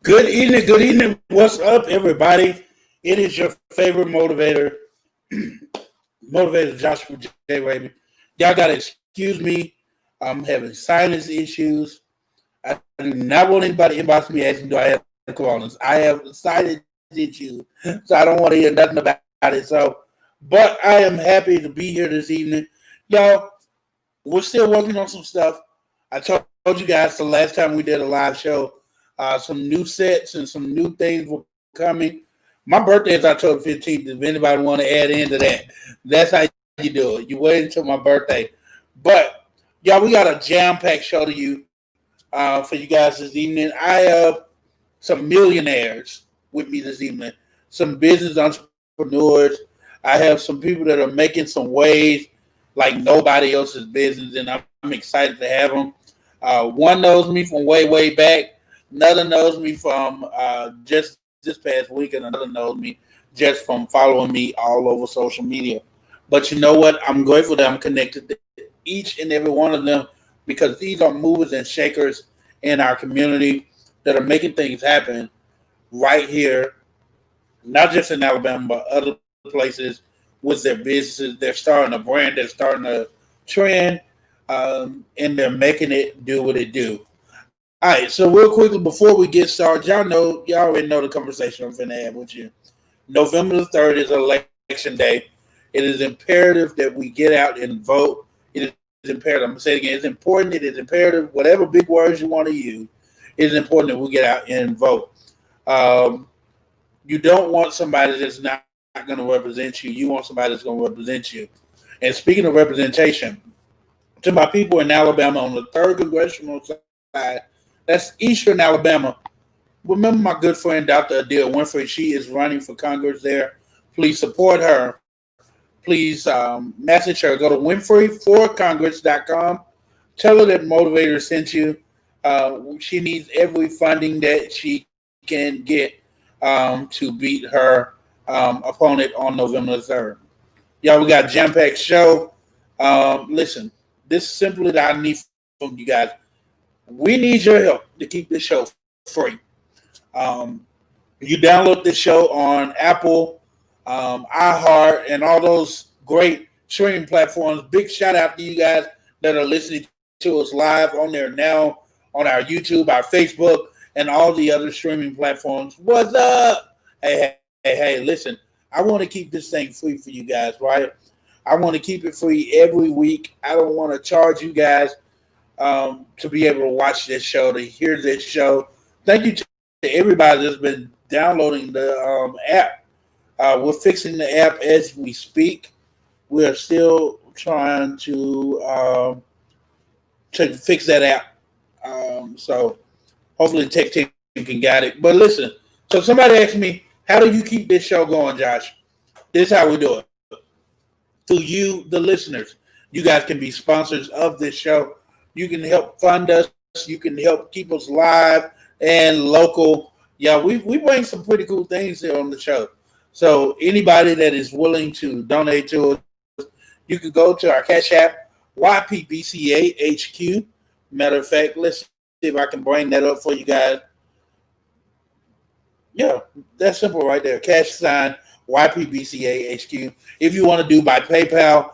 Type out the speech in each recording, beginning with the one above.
Good evening. What's up, everybody? It is your favorite motivator Joshua J. Raymond. Y'all gotta excuse me. I'm having sinus issues. I do not want anybody inbox me asking, do I have coronas? I have sinus issues, so I don't want to hear nothing about it. But I am happy to be here this evening. Y'all, we're still working on some stuff. I told you guys the last time we did a live show, some new sets and some new things were coming. My birthday is October 15th. If anybody want to add into that, that's how you do it. You wait until my birthday. But, y'all, we got a jam-packed show to you for you guys this evening. I have some millionaires with me this evening, some business entrepreneurs. I have some people that are making some waves like nobody else's business, and I'm excited to have them. One knows me from way, way back. Another knows me from just this past week, and another knows me just from following me all over social media. But you know what? I'm grateful that I'm connected to each and every one of them because these are movers and shakers in our community that are making things happen right here, not just in Alabama, but other places with their businesses. They're starting a brand, they're starting a trend, and they're making it do what it do. All right, so real quickly before we get started, y'all already know the conversation I'm finna have with you. November the 3rd is election day. It is imperative that we get out and vote. It is imperative. I'm gonna say it again. It's important. It is imperative. Whatever big words you want to use, it is important that we get out and vote. You don't want somebody that's not going to represent you. You want somebody that's going to represent you. And speaking of representation, to my people in Alabama on the 3rd Congressional side, that's Eastern Alabama. Remember my good friend, Dr. Adele Winfrey. She is running for Congress there. Please support her. Please message her. Go to winfreyforcongress.com. Tell her that Motivator sent you. She needs every funding that she can get to beat her opponent on November 3rd. Y'all, we got a jam-packed show. Listen, this is simply that I need from you guys. We need your help to keep this show free. You download this show on Apple, iHeart, and all those great streaming platforms. Big shout out to you guys that are listening to us live on there now, on our YouTube, our Facebook, and all the other streaming platforms. What's up? Hey, listen, I want to keep this thing free for you guys, right? I want to keep it free every week. I don't want to charge you guys to be able to watch this show, to hear this show. Thank you to everybody that's been downloading the app. We're fixing the app as we speak. We're still trying to fix that app. So hopefully the tech team can guide it. But listen, so somebody asked me, how do you keep this show going, Josh? This is how we do it. Through you, the listeners. You guys can be sponsors of this show. You can help fund us. You can help keep us live and local. Yeah, we bring some pretty cool things here on the show. So anybody that is willing to donate to us, you could go to our Cash App, YPBCAHQ. Matter of fact, let's see if I can bring that up for you guys. Yeah, that's simple right there. Cash sign YPBCAHQ. If you want to do by PayPal,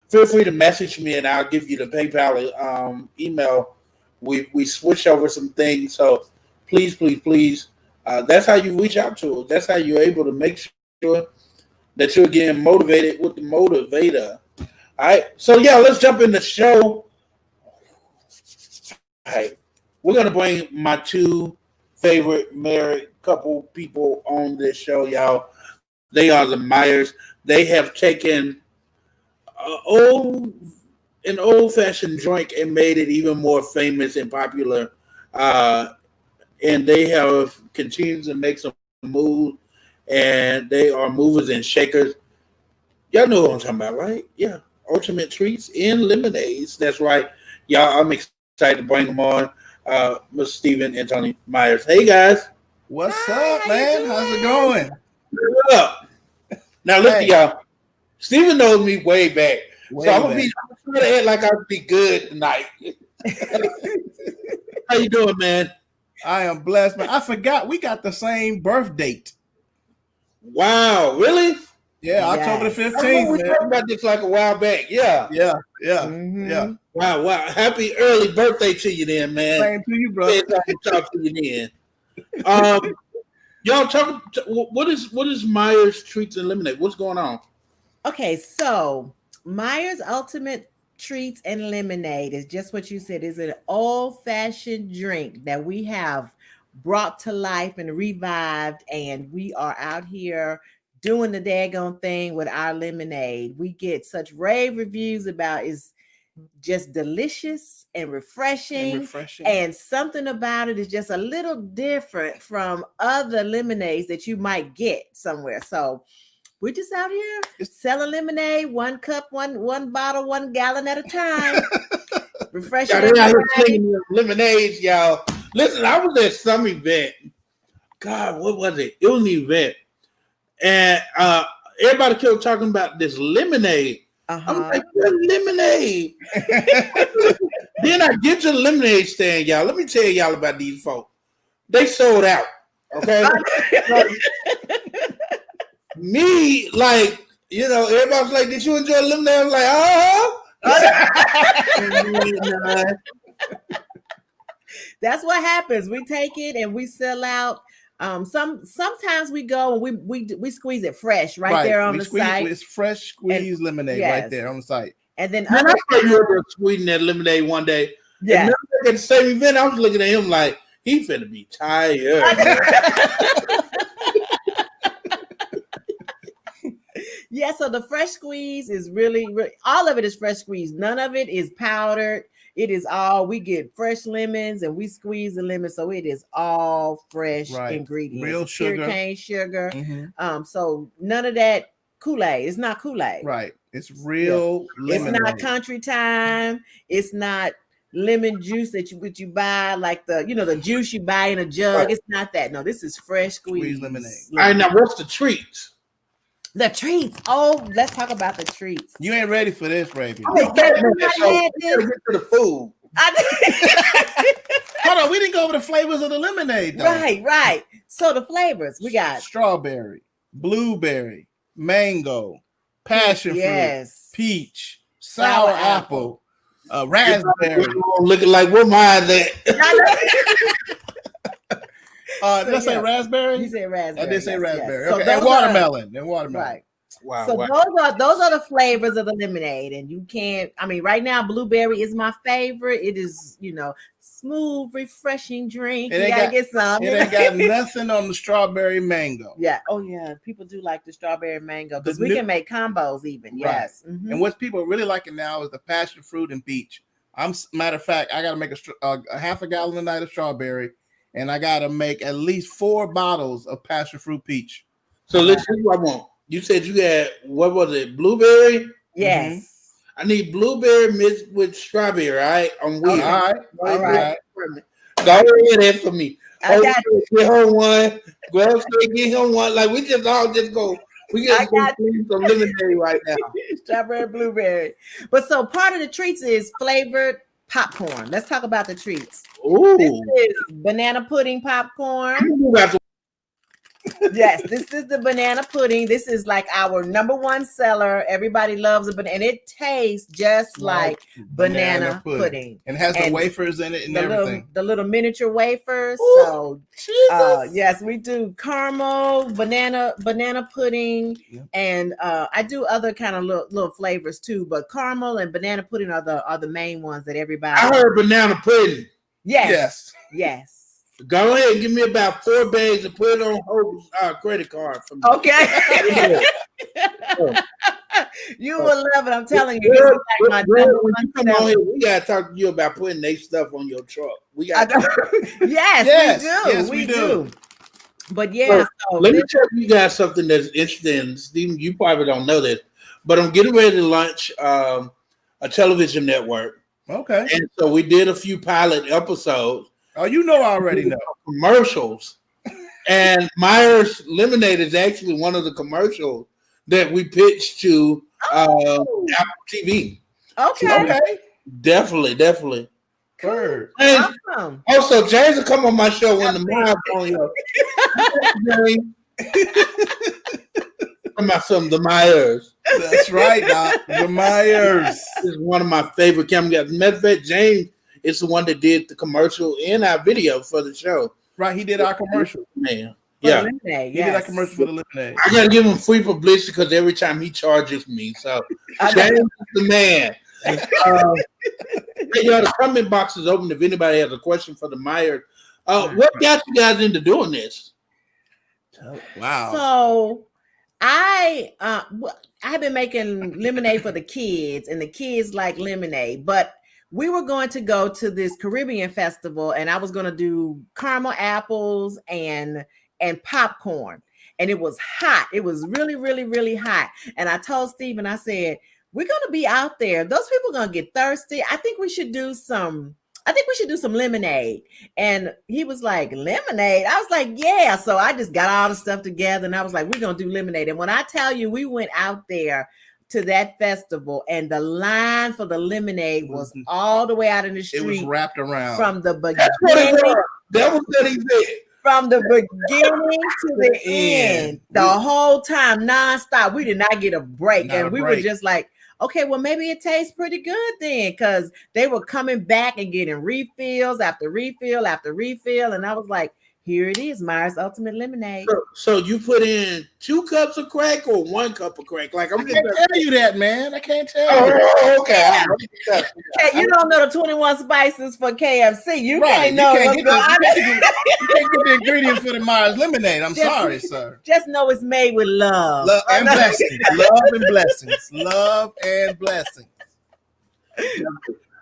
feel free to message me and I'll give you the PayPal email. We switch over some things, so please. That's how you reach out to us. That's how you're able to make sure that you're getting motivated with the motivator. All right. So yeah, let's jump in the show. All right. We're gonna bring my two favorite married couple people on this show, y'all. They are the Myers. They have taken uh, old an old fashioned drink and made it even more famous and popular. Uh, and they have continued to make some moves, and they are movers and shakers. Y'all know what I'm talking about, right? Yeah, ultimate treats and lemonades. That's right, y'all. I'm excited to bring them on. Mr. Steven and Tony Myers. Hey guys, What's Hi, up, how you man? How's it doing? going? what's up? Now listen, Hey, y'all. Steven knows me way back, so way back. I'm gonna try to act like I'll be good tonight. How you doing, man? I am blessed, man. I forgot we got the same birth date. Wow, really? Yeah, October the Yes. I remember 15th, we talked man. about this like a while back. Yeah. Yeah. Mm-hmm. Wow. Happy early birthday to you then, man. Same to you, bro. Glad I can talk to you then. Um, y'all talk. What is Myers Treats and Lemonade? What's going on? Okay, so Myers Ultimate Treats and Lemonade is just what you said. Is an old-fashioned drink that we have brought to life and revived, and we are out here doing the daggone thing with our lemonade. We get such rave reviews about it's just delicious and And refreshing. refreshing. And something about it is just a little different from other lemonades that you might get somewhere. So we're just out here It's selling lemonade, one cup, one bottle, 1 gallon at a time, refreshing Y'all, they out here everybody. slinging lemonades, y'all. Listen, I was at some event. God, what was it? It was an event, and everybody kept talking about this lemonade. I'm Uh-huh. like, what lemonade? Then I get to the lemonade stand, y'all. Let me tell y'all about these folks. They sold out. Okay. Me, like, everybody's like, did you enjoy lemonade? I was like, oh. That's what happens. We take it and we sell out. Sometimes we go and we squeeze it fresh right Right. there on We the squeeze site. it's fresh And squeezed lemonade right yes, there on the site. and then Man, other I saw you times, over squeezing that lemonade one day. And yes. remember at the same event, I was looking at him like, he finna be tired. Man. Yeah, so the fresh squeeze is really all of it is fresh squeeze. None of it is powdered. It is all we get fresh lemons and we squeeze the lemon, so it is all fresh Right. ingredients. Real Pure sugar. cane sugar. hmm So none of that Kool-Aid. It's not Kool-Aid. Right. It's Yeah. real It's not lemonade. country time. It's not lemon juice that you buy, like the juice you buy in a jug. Right. It's not that. No, this is fresh Squeezed squeeze lemonade. All right, now lemonade. what's the treats? The treats. Oh, let's talk about the treats. You ain't ready for this, baby. I'm a fat man, Everybody so had we gotta this. get to the food. Hold on, we didn't go over the flavors of the lemonade though. Right. So the flavors we got. Strawberry, blueberry, mango, passion fruit, Yes. peach, Sour sour apple. apple, raspberry. Looking like where mine at? So, Did I say yeah. raspberry? You said raspberry. I did say yes, raspberry. yes. So Okay, those and watermelon. And watermelon. right. Wow, So wow. those are the flavors of the lemonade, and you can't. I mean, right now, blueberry is my favorite. It is, smooth, refreshing drink. It You ain't gotta got- get some. It ain't got nothing on the strawberry mango. Yeah. Oh yeah. People do like the strawberry mango because The we new- can make combos even. Right. Yes. Mhm. And what people are really liking now is the passion fruit and peach. Matter of fact, I got to make a half a gallon a night of strawberry, and I got to make at least 4 bottles of passion fruit peach. So let's see what I want. You said you had, what was it, blueberry? Yes. I need blueberry mixed with strawberry, all right? On wheel. Okay. All right, All right. Go ahead for me. I got Get her one. Grab straight, get him one. Like we just all just go. We I just go got clean some lemonade right now. strawberry blueberry. But so part of the treats is flavored popcorn. Let's talk about the treats. This Ooh. is banana pudding popcorn. You got to- Yes, this is the banana pudding. This is like our number one seller. Everybody loves it, and it tastes just like banana pudding. And has the And wafers in it and the everything. little miniature wafers. Ooh, So Jesus. yes, we do caramel, banana pudding, Yep. and I do other kind of little flavors too. But caramel and banana pudding are the main ones that everybody. I heard banana pudding. Yes, yes. Go ahead and give me about 4 bags and put it on Hope's credit card for me. Okay. You will love it. I'm telling you. Girl, This is like my girl, number when one you come on seller. here, we gotta talk to you about putting their stuff on your truck. We got. Yes, Yes, we do. yes, we do. But yeah, so Let me tell you guys something that's interesting. Stephen, you probably don't know this, but I'm getting ready to launch a television network, Okay. and so we did a few pilot episodes. Oh, you know I already know. Commercials, and Myers Lemonade is actually one of the commercials that we pitched to Apple TV. okay. Definitely. Word. And Awesome. also, James will come on my show when the Myers on here. Talking about some of the Myers. That's right, Doc. The Myers. This is one of my favorite camera guys. Matter of fact, James is the one that did the commercial in our video for the show. Right, he did our commercial. Man, For yeah. lemonade, He did our commercial for the lemonade. I gotta give him free publicity because every time he charges me. So James is the man. Hey, y'all, the comment box is open if anybody has a question for the Myers. What got you guys into doing this? Wow. So I've been making lemonade for the kids, and the kids like lemonade, but we were going to go to this Caribbean festival, and I was going to do caramel apples and popcorn, and it was hot. It was really, really, really hot. And I told Stephen, I said, we're going to be out there. Those people are going to get thirsty. I think we should do some lemonade. And he was like, lemonade? I was like, yeah. So I just got all the stuff together, and I was like, we're going to do lemonade. And when I tell you, we went out there to that festival, and the line for the lemonade was all the way out in the street. It was wrapped around. From the That's what it beginning. was. That was what he said. From the beginning to the end, the whole time, nonstop. We did not get a break. Not and a we break. were just like, okay, well, maybe it tastes pretty good then, because they were coming back and getting refills after refill after refill. And I was like, here it is, Myers Ultimate Lemonade. So you put in 2 cups of crack or 1 cup of crack? Like I'm I can't tell you that, man. I can't tell you. Oh, okay. Okay, you don't know the 21 spices for KFC. You Right. can't know. You can't what's get going on. you can't get the ingredients for the Myers lemonade. I'm sorry, sir. Just know it's made with love. Love and blessings. Love and blessings. Love and blessings.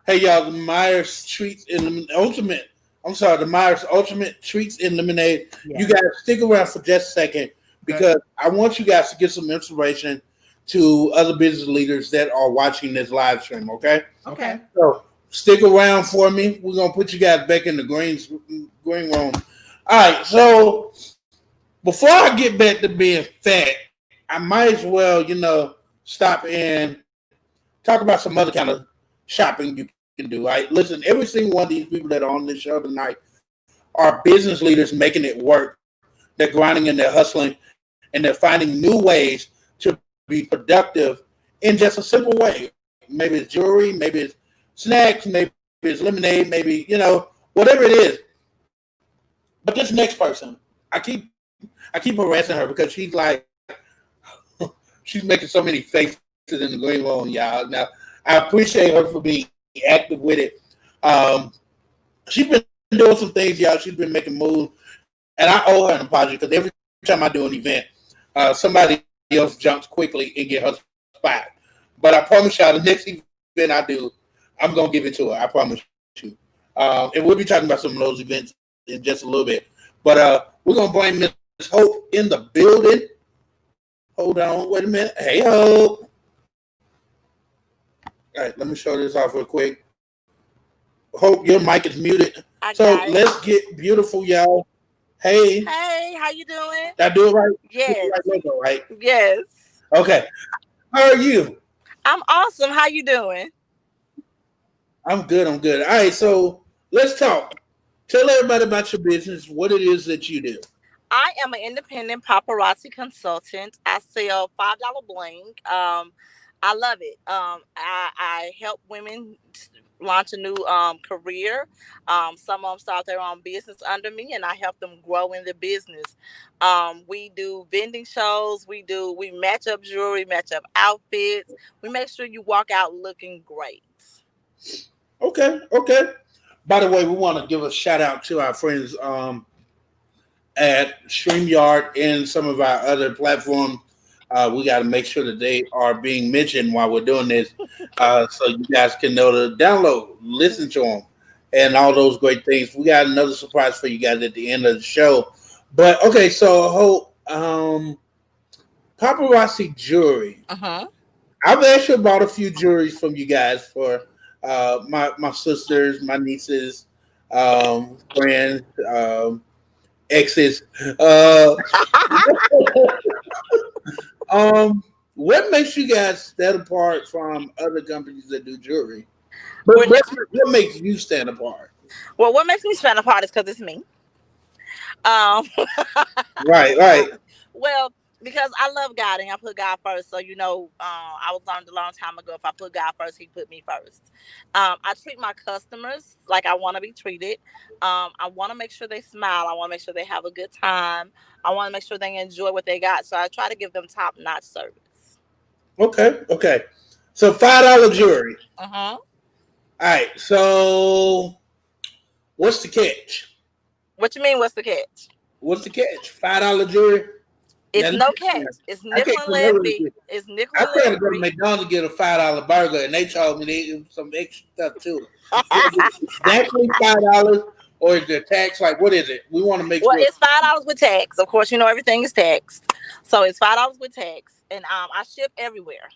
Hey y'all, the Myers treats in ultimate. I'm sorry, the Myers Ultimate Treats in Lemonade. Yeah. You guys stick around for just a second because I want you guys to get some inspiration to other business leaders that are watching this live stream, okay? Okay. So stick around for me. We're going to put you guys back in the green room. All right, so before I get back to being fat, I might as well, stop and talk about some other kind of shopping you can do. Right? Listen, every single one of these people that are on this show tonight are business leaders making it work. They're grinding and they're hustling, and they're finding new ways to be productive in just a simple way. Maybe it's jewelry, maybe it's snacks, maybe it's lemonade, maybe, whatever it is. But this next person, I keep harassing her because she's like, she's making so many faces in the green room, y'all. Now, I appreciate her for being active with it. She's been doing some things, y'all. She's been making moves, and I owe her an apology because every time I do an event, somebody else jumps quickly and get her spot. But I promise y'all, the next event I do, I'm gonna give it to her. I promise you. And we'll be talking about some of those events in just a little bit. But we're gonna bring Miss Hope in the building. Hold on, wait a minute. Hey, Hope. All right, let me show this off real quick. Hope, your mic is muted. So let's get beautiful, y'all. Hey, Hey, how you doing? did I do it right? Do the Yes, right logo, right? yes. Okay. How are you? I'm awesome. How you doing? I'm good. I'm good. All right. So let's talk. Tell everybody about your business, what it is that you do. I am an independent paparazzi consultant. I sell $5 bling. I love it. I help women launch a new career. Some of them start their own business under me, and I help them grow in the business. We do vending shows. We match up jewelry, match up outfits. We make sure you walk out looking great. Okay. Okay. By the way, we want to give a shout out to our friends at StreamYard and some of our other platforms. We got to make sure that they are being mentioned while we're doing this, so you guys can know to download, listen to them, and all those great things. We got another surprise for you guys at the end of the show. But okay, so paparazzi jewelry. Uh-huh. I've actually bought a few jewelries from you guys for my sisters, my nieces, friends, exes. Uh, what makes you guys stand apart from other companies that do jewelry? But We're what makes you stand apart? Well, what makes me stand apart is because it's me. Um, Right, right. well, because I love God and I put God first. So I was learned a long time ago. If I put God first, He put me first. I treat my customers like I want to be treated. I want to make sure they smile. I want to make sure they have a good time. I want to make sure they enjoy what they got. So I try to give them top notch service. Okay, okay. So $5 jewelry. Uh huh. All right. So what's the catch? What you mean? What's the catch? What's the catch? $5 jewelry. It's Now, no catch. It's I nickel can't and come lead over fee. here. It's nickel I and tried lead to go to free. McDonald's to get a $5 burger, and they told me they give some extra stuff too. Is it exactly $5, or is there tax? Like, what is it? We want to make Well, sure. it's $5 with tax. Of course, everything is taxed, so it's $5 with tax, and I ship everywhere.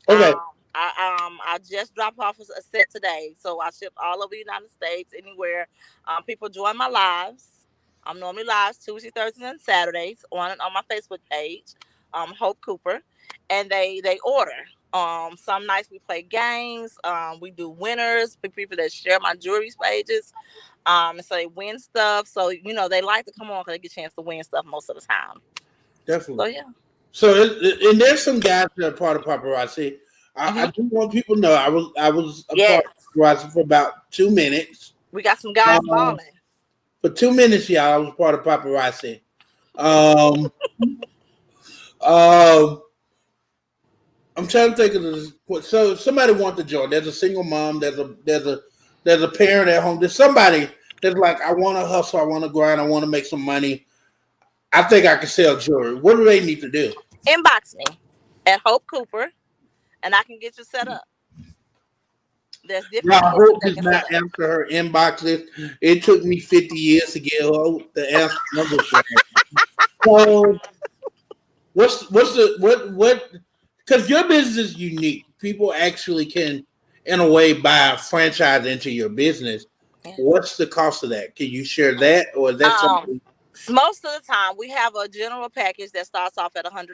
Okay, I just dropped off a set today, so I ship all over the United States, anywhere. People join my lives. I'm normally live Tuesday, Thursdays, and Saturdays on my Facebook page, Hope Cooper, and they order. Some nights we play games. We do winners for people that share my jewelry pages. And so they win stuff. So they like to come on because they get a chance to win stuff most of the time. So definitely. yeah. So, and there's some guys that are part of paparazzi. I Hmm. do want people to know I was a part Yes, of paparazzi for about 2 minutes. we got some guys Um, balling. for 2 minutes, y'all, I was part of paparazzi. Um, um, I'm trying to think of this. So somebody wants to join. There's a single mom. There's a parent at home. There's somebody that's like, I want to hustle. I want to grind. I want to make some money. I think I can sell jewelry. What do they need to do? Inbox me at Hope Cooper, and I can get you set up. There's different Now, ways that Hope they does can not set up. answer her inboxes. It took me 50 years to get Hope to answer numbers. So what's the what? Because your business is unique. People actually can, in a way, buy a franchise into your business. Yes. What's the cost of that? Can you share that, or is that Um, something? Most of the time, we have a general package that starts off at $100,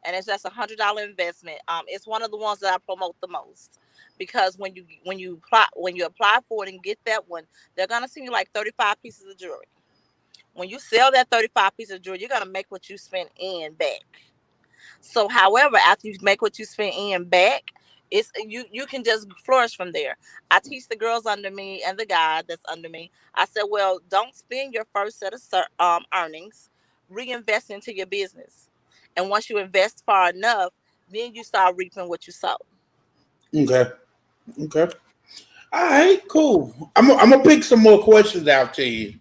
and it's just $100 investment. It's one of the ones that I promote the most because when you apply for it and get that one, they're gonna send you like 35 pieces of jewelry. When you sell that 35 pieces of jewelry, you're gonna make what you spent in back. So, however, after you make what you spent in back, you can just flourish from there. I teach the girls under me and the guy that's under me. I said, well, don't spend your first set of earnings, reinvest into your business, and once you invest far enough, then you start reaping what you sow. Okay, okay, all right, cool. I'm gonna pick some more questions out to you.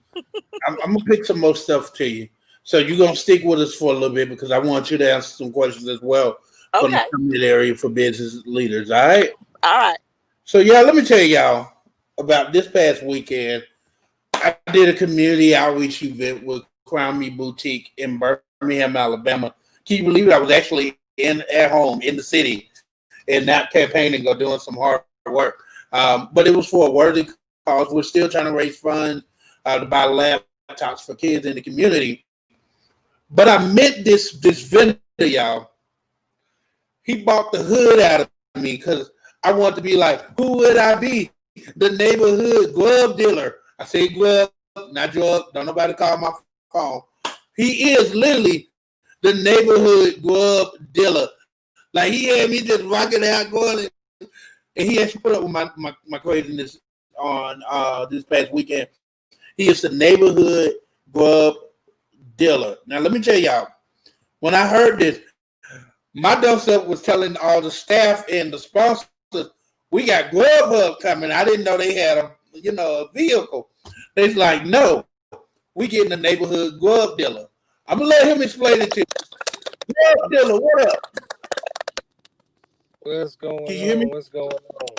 I'm gonna pick some more stuff to you. So you're gonna stick with us for a little bit because I want you to answer some questions as well from the Okay, community area for business leaders. All right. all right. So yeah, let me tell y'all about this past weekend. I did a community outreach event with Crown Me Boutique in Birmingham, Alabama. Can you believe it? I was actually at home in the city and not campaigning or doing some hard work. But it was for a worthy cause. We're still trying to raise funds to buy laptops laptops for kids in the community. But I met this vendor, y'all. He bought the hood out of me because I wanted to be like, who would I be? The neighborhood glove dealer. I say glove, not drug. Don't nobody call my phone. He is literally the neighborhood glove dealer. Like he had me just rocking out, going, and he actually put up with my craziness on this past weekend. He is the neighborhood glove dealer. Now let me tell y'all, when I heard this, my doorstep was telling all the staff and the sponsors, we got Glove Hub coming. I didn't know they had a vehicle. They's like, no, we getting a neighborhood glove dealer. I'm gonna let him explain it to you. Glove dealer, what up? What's Can going you hear me? on? What's going on?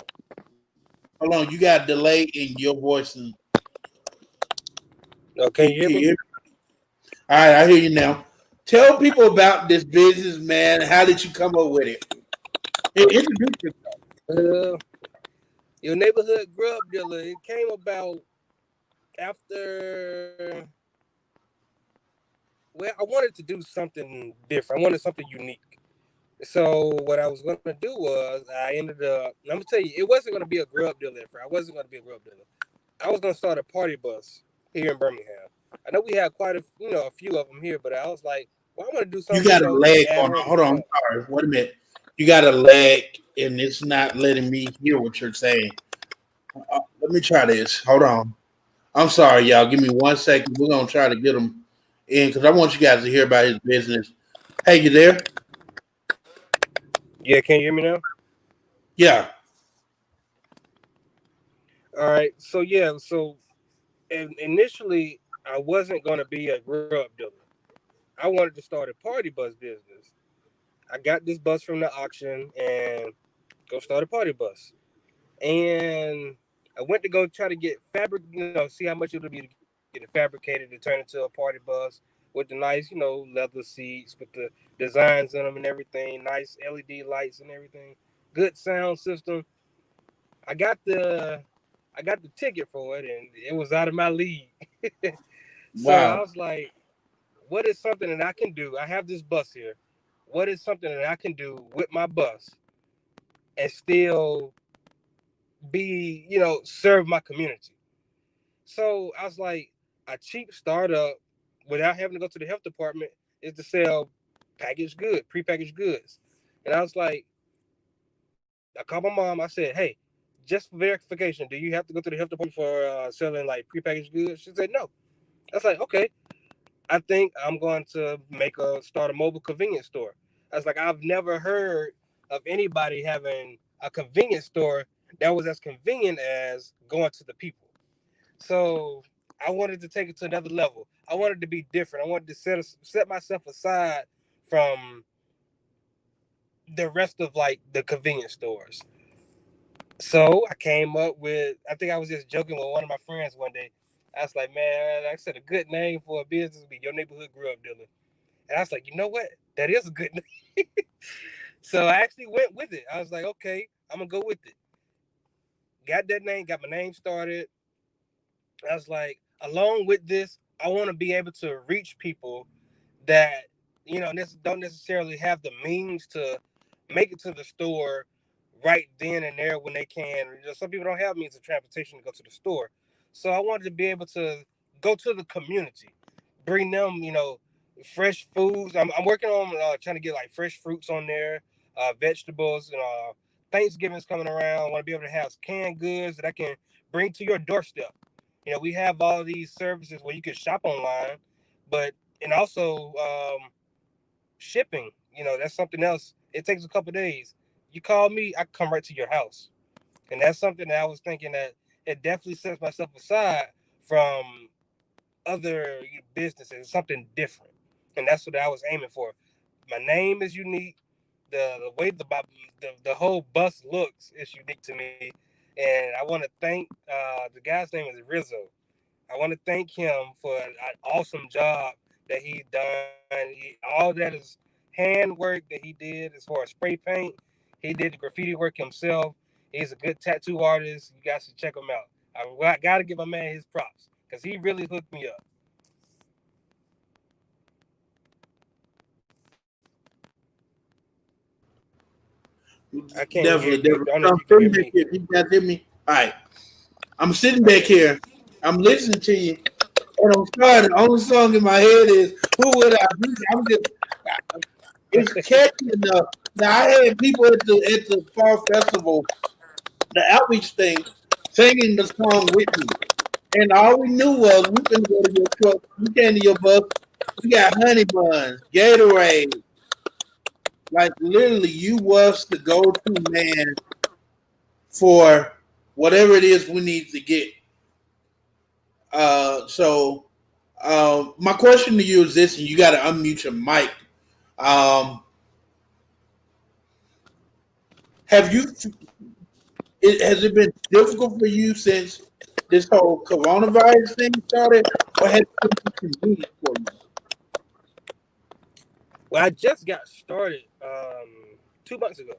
Hold on, you got a delay in your voice. And No, can you hear can you me? hear me? All right, I hear you now. Tell people about this business, man. How did you come up with it? Introduce yourself. Uh, your neighborhood grub dealer. It came about after. Well, I wanted to do something different. I wanted something unique. So what I was going to do was I ended up. I'm gonna tell you, it wasn't going to be a grub dealer. I wasn't going to be a grub dealer. I was going to start a party bus here in Birmingham. I know we had quite a few of them here, but I was like, well, I want to do You something, got a lag at on. home Hold or on, I'm something. sorry. Wait a minute. You got a lag, and it's not letting me hear what you're saying. Let me try this. Hold on. I'm sorry, y'all. Give me 1 second. We're gonna try to get him in because I want you guys to hear about his business. Hey, you there? Yeah, can you hear me now? Yeah. All right. So yeah, and initially I wasn't going to be a grub dealer. I wanted to start a party bus business. I got this bus from the auction and go start a party bus. And I went to go try to get fabric, see how much it would be to get it fabricated to turn into a party bus with the nice, leather seats with the designs in them and everything, nice LED lights and everything, good sound system. I got the I got the ticket for it and it was out of my league. So I Wow. was like, what is something that I can do? I have this bus here. What is something that I can do with my bus and still be, serve my community? So I was like, a cheap startup without having to go to the health department is to sell packaged goods, prepackaged goods. And I was like, I called my mom. I said, hey, just for verification, do you have to go to the health department for selling like prepackaged goods? She said, no. I was like, okay. I think I'm going to start a mobile convenience store. I was like, I've never heard of anybody having a convenience store that was as convenient as going to the people. So I wanted to take it to another level. I wanted to be different. I wanted to set myself aside from the rest of like the convenience stores. So I came up with. I think I was just joking with one of my friends one day. I was like, man, I said a good name for a business would be your neighborhood grub dealer. And I was like, you know what? That is a good name. So I actually went with it. I was like, okay, I'm gonna go with it. Got that name, got my name started. I was like, along with this, I want to be able to reach people that don't necessarily have the means to make it to the store right then and there when they can. Some people don't have means of transportation to go to the store, so I wanted to be able to go to the community, bring them, fresh foods. I'm working on trying to get like fresh fruits on there, vegetables, and Thanksgiving's coming around. I want to be able to have canned goods that I can bring to your doorstep. We have all these services where you can shop online, but and also shipping. That's something else. It takes a couple days. You call me, I come right to your house, and that's something that I was thinking that it definitely sets myself aside from other businesses, something different, and that's what I was aiming for. My name is unique. The way the whole bus looks is unique to me, and I want to thank the guy's name is Rizzo. I want to thank him for an awesome job that he done. All that is handwork that he did as far as spray paint. He did the graffiti work himself. He's a good tattoo artist. You guys should check him out. I got to give my man his props because he really hooked me up. I can't Definitely, hear you. definitely. I don't So know I'm if you can sitting hear back me. here. You guys hear me? All right. I'm sitting back here. I'm listening to you, and I'm starting. The only song in my head is "Who Would I Be?" I'm just. It's catchy enough. Now I had people at the fall festival, the outreach thing, singing the song with me, and all we knew was we finna go to your truck. We came to your bus. We got honey buns, Gatorade. Like literally, you was the go-to man for whatever it is we need to get. My question to you is this, and you got to unmute your mic. Um, have you? Has it been difficult for you since this whole coronavirus thing started, or has it been convenient for you? Well, I just got started 2 months ago.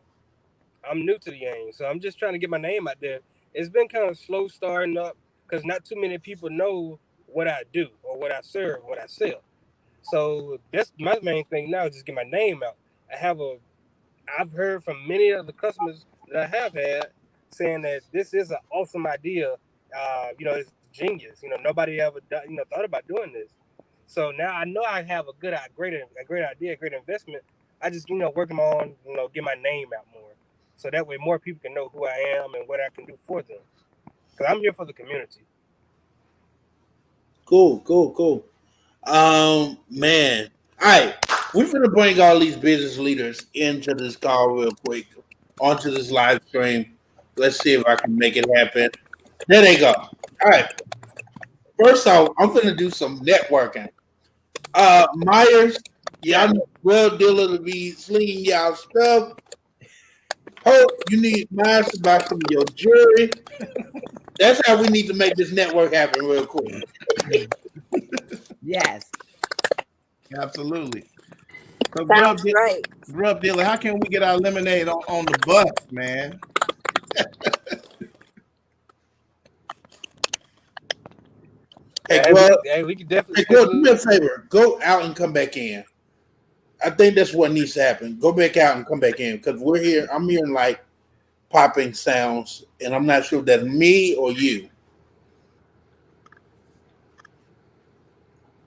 I'm new to the game, so I'm just trying to get my name out there. It's been kind of slow starting up because not too many people know what I do or what I serve, what I sell. So that's my main thing now is just get my name out. I have a I've heard from many of the customers that I have had saying that this is an awesome idea. It's genius. Nobody ever thought about doing this. So now I know I have a great idea, a great investment. I just working on get my name out more, so that way more people can know who I am and what I can do for them. Because I'm here for the community. Cool, cool, cool. Man. All right. We're going to bring all these business leaders into this call real quick, onto this live stream. Let's see if I can make it happen. There they go. All right. First off, I'm going to do some networking. Myers, y'all need a drug dealer to be slinging y'all stuff. Hope you need Myers to buy some of your jewelry. That's how we need to make this network happen real quick. Yes. Absolutely. So, Sounds great. Grub dealer, how can we get our lemonade on the bus, man? Hey, We could definitely do me a favor. Go out and come back in. I think that's what needs to happen. Go back out and come back in because we're here. I'm hearing like popping sounds, and I'm not sure if that's me or you.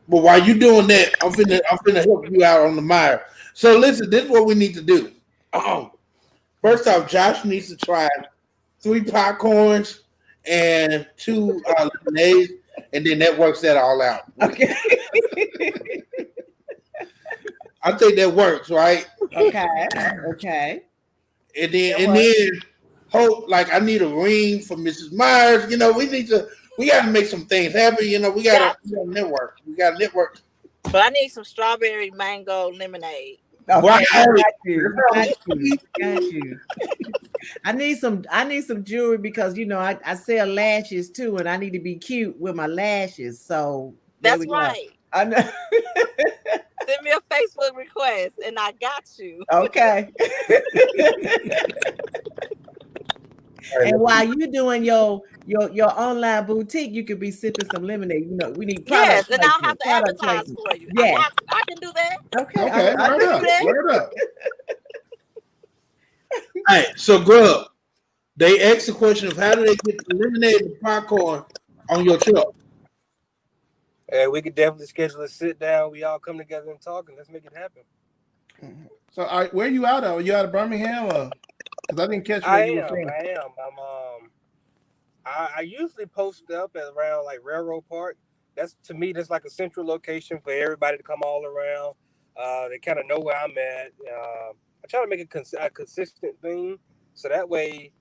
But while you doing that, I'm finna help you out on the mire. So listen, this is what we need to do. First off, Josh needs to try 3 popcorns and 2 lemonades, and then that works that all out. Okay. I think that works, right? Okay. Okay. And then hope like I need a ring for Mrs. Myers. We got to make some things happen. We got to network. We got to network. But I need some strawberry mango lemonade. Okay, Right. Got you. I need some jewelry because I sell lashes too, and I need to be cute with my lashes. So that's right. I know. Send me a Facebook request, and I got you. Okay. And while you're doing your online boutique, you could be sipping some lemonade. We need product. Yes, and I'll have to advertise for you. Yeah, I can do that. Okay. Word up. All right. So, Grub, they asked the question of how do they get the lemonade and popcorn on your truck? We could definitely schedule a sit down. We all come together and talk, and let's make it happen. So, where are you out of? Are you out of Birmingham, or because I didn't catch where you were from? I am. I usually post up at around like Railroad Park. That's like a central location for everybody to come all around. They kind of know where I'm at. I try to make a consistent thing, so that way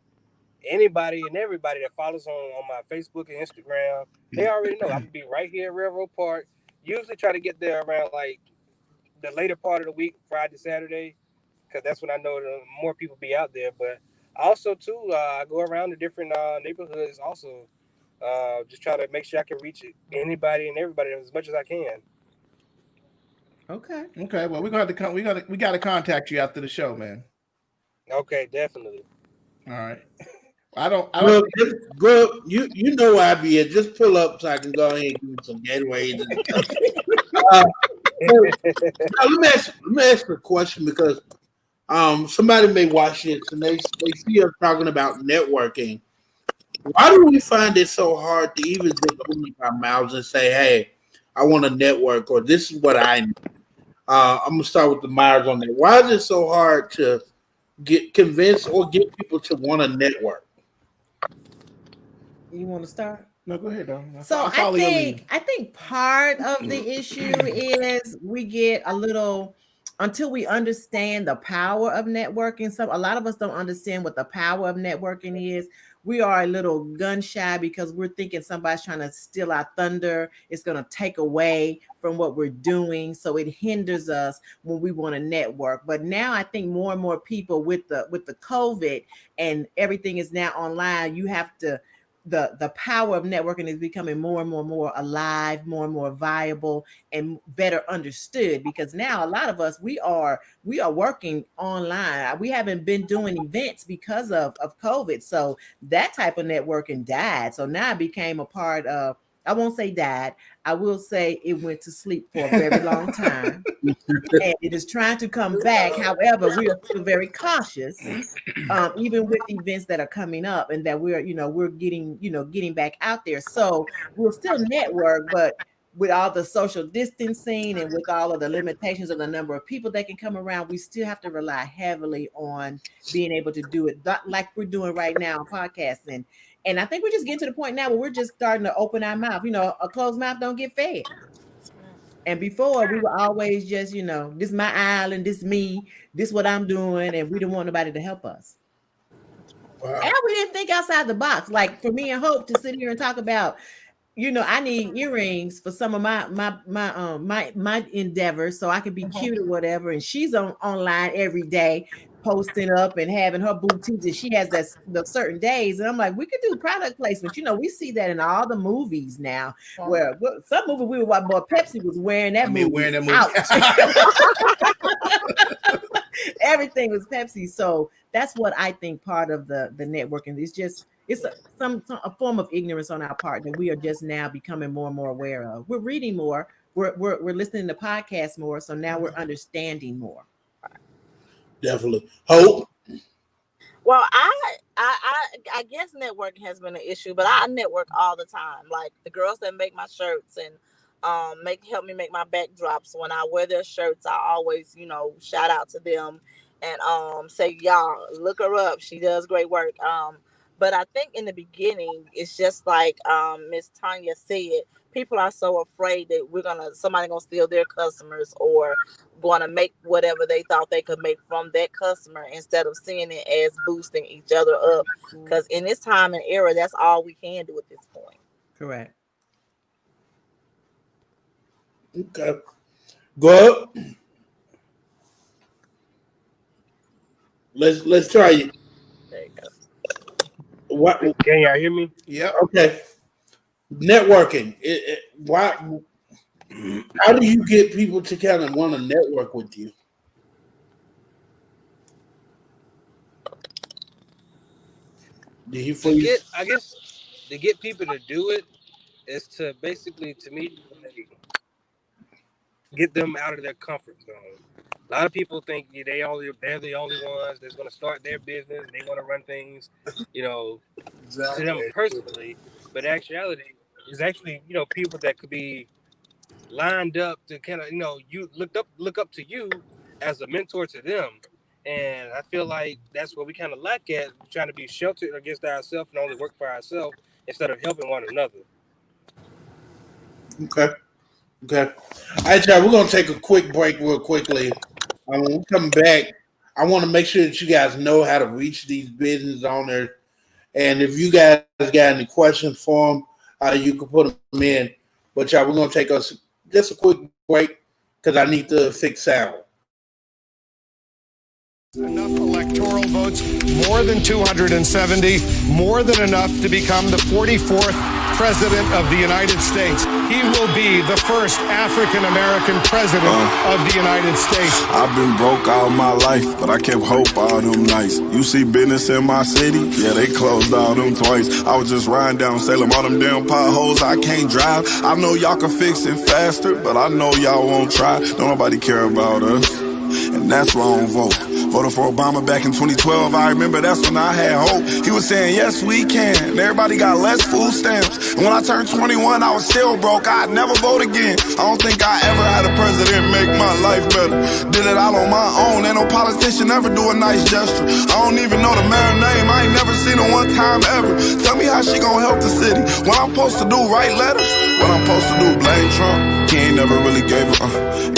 anybody and everybody that follows on my Facebook and Instagram, they already know I'm gonna be right here at Railroad Park. Usually try to get there around like the later part of the week, Friday, Saturday, because that's when I know more people be out there. But also too, I go around the different neighborhoods also, just try to make sure I can reach anybody and everybody as much as I can. Okay. Well, we got to contact you after the show, man. Okay, definitely. All right. I don't. Grub, you know where I be at. Just pull up so I can go ahead and give you some Gatorades and stuff. Let me ask a question because somebody may watch this and they see us talking about networking. Why do we find it so hard to even just open our mouths and say, "Hey, I want to network," or "This is what I need"? I'm gonna start with the Myers on that. Why is it so hard to get convinced or get people to want to network? You want to start? No, go ahead, though. So I think part of the issue is we get a little until we understand the power of networking. So a lot of us don't understand what the power of networking is. We are a little gun shy because we're thinking somebody's trying to steal our thunder. It's going to take away from what we're doing, so it hinders us when we want to network. But now I think more and more people with the COVID and everything is now online. You have to the power of networking is becoming more and more alive, more and more viable, and better understood, because now a lot of us we are working online. We haven't been doing events because of COVID, so that type of networking died. So now it became a part of, I won't say died, I will say it went to sleep for a very long time. And it is trying to come back. However, we are still very cautious, even with events that are coming up and that we're getting back out there. So we'll still network, but with all the social distancing and with all of the limitations of the number of people that can come around, we still have to rely heavily on being able to do it like we're doing right now on podcasting. And I think we're just getting to the point now where we're just starting to open our mouth. A closed mouth don't get fed. And before we were always just, this is my island, this me, this what I'm doing, and we didn't want nobody to help us. Wow. And we didn't think outside the box. Like for me and Hope to sit here and talk about, I need earrings for some of my endeavors so I can be cute or whatever. And she's online every day posting up and having her boutiques, and she has the certain days. And I'm like, we could do product placement. We see that in all the movies now. Where some movie we were watching, but Pepsi was wearing that movie out. Everything was Pepsi. So that's what I think part of the networking is. Just it's a form of ignorance on our part that we are just now becoming more and more aware of. We're reading more. We're listening to podcasts more. So now we're understanding more. Definitely. Hope. Well, I guess networking has been an issue, but I network all the time. Like the girls that make my shirts and help me make my backdrops. When I wear their shirts, I always shout out to them and say, y'all look her up. She does great work. But I think in the beginning, it's just like Miss Tanya said, people are so afraid that somebody gonna steal their customers or going to make whatever they thought they could make from that customer instead of seeing it as boosting each other up. Because in this time and era, that's all we can do at this point. Correct. Okay. Go up. Let's try it. There you go. What? Can y'all hear me? Yeah. Okay. Networking. Why? How do you get people to kind of want to network with you? I guess to get people to do it is to basically, to me, get them out of their comfort zone. A lot of people think they're the only ones that's going to start their business. They want to run things, to them personally. But actuality is actually, people that could be lined up to kind of, you look up to you as a mentor to them. And I feel like that's what we kind of lack at, trying to be sheltered against ourselves and only work for ourselves instead of helping one another. Okay. All right, y'all, we're going to take a quick break real quickly. When we come back, I want to make sure that you guys know how to reach these business owners. And if you guys got any questions for them, you can put them in. But y'all, we're going to take us just a quick break because I need to fix sound. Enough electoral votes, more than 270, more than enough to become the 44th president of the United States. He will be the first African-American president of the United States. I've been broke all my life, but I kept hope all them nights. You see business in my city? Yeah, they closed all them twice. I was just riding down Salem, all them damn potholes, I can't drive. I know y'all can fix it faster, but I know y'all won't try. Don't nobody care about us, and that's why I don't vote. Voted for Obama back in 2012. I remember that's when I had hope. He was saying, yes, we can. And everybody got less food stamps. And when I turned 21, I was still broke. I'd never vote again. I don't think I ever had a president make my life better. Did it all on my own. Ain't no politician ever do a nice gesture. I don't even know the mayor's name. I ain't never seen her one time ever. Tell me how she gonna help the city. What I'm supposed to do, write letters? What I'm supposed to do, blame Trump? He ain't never really gave a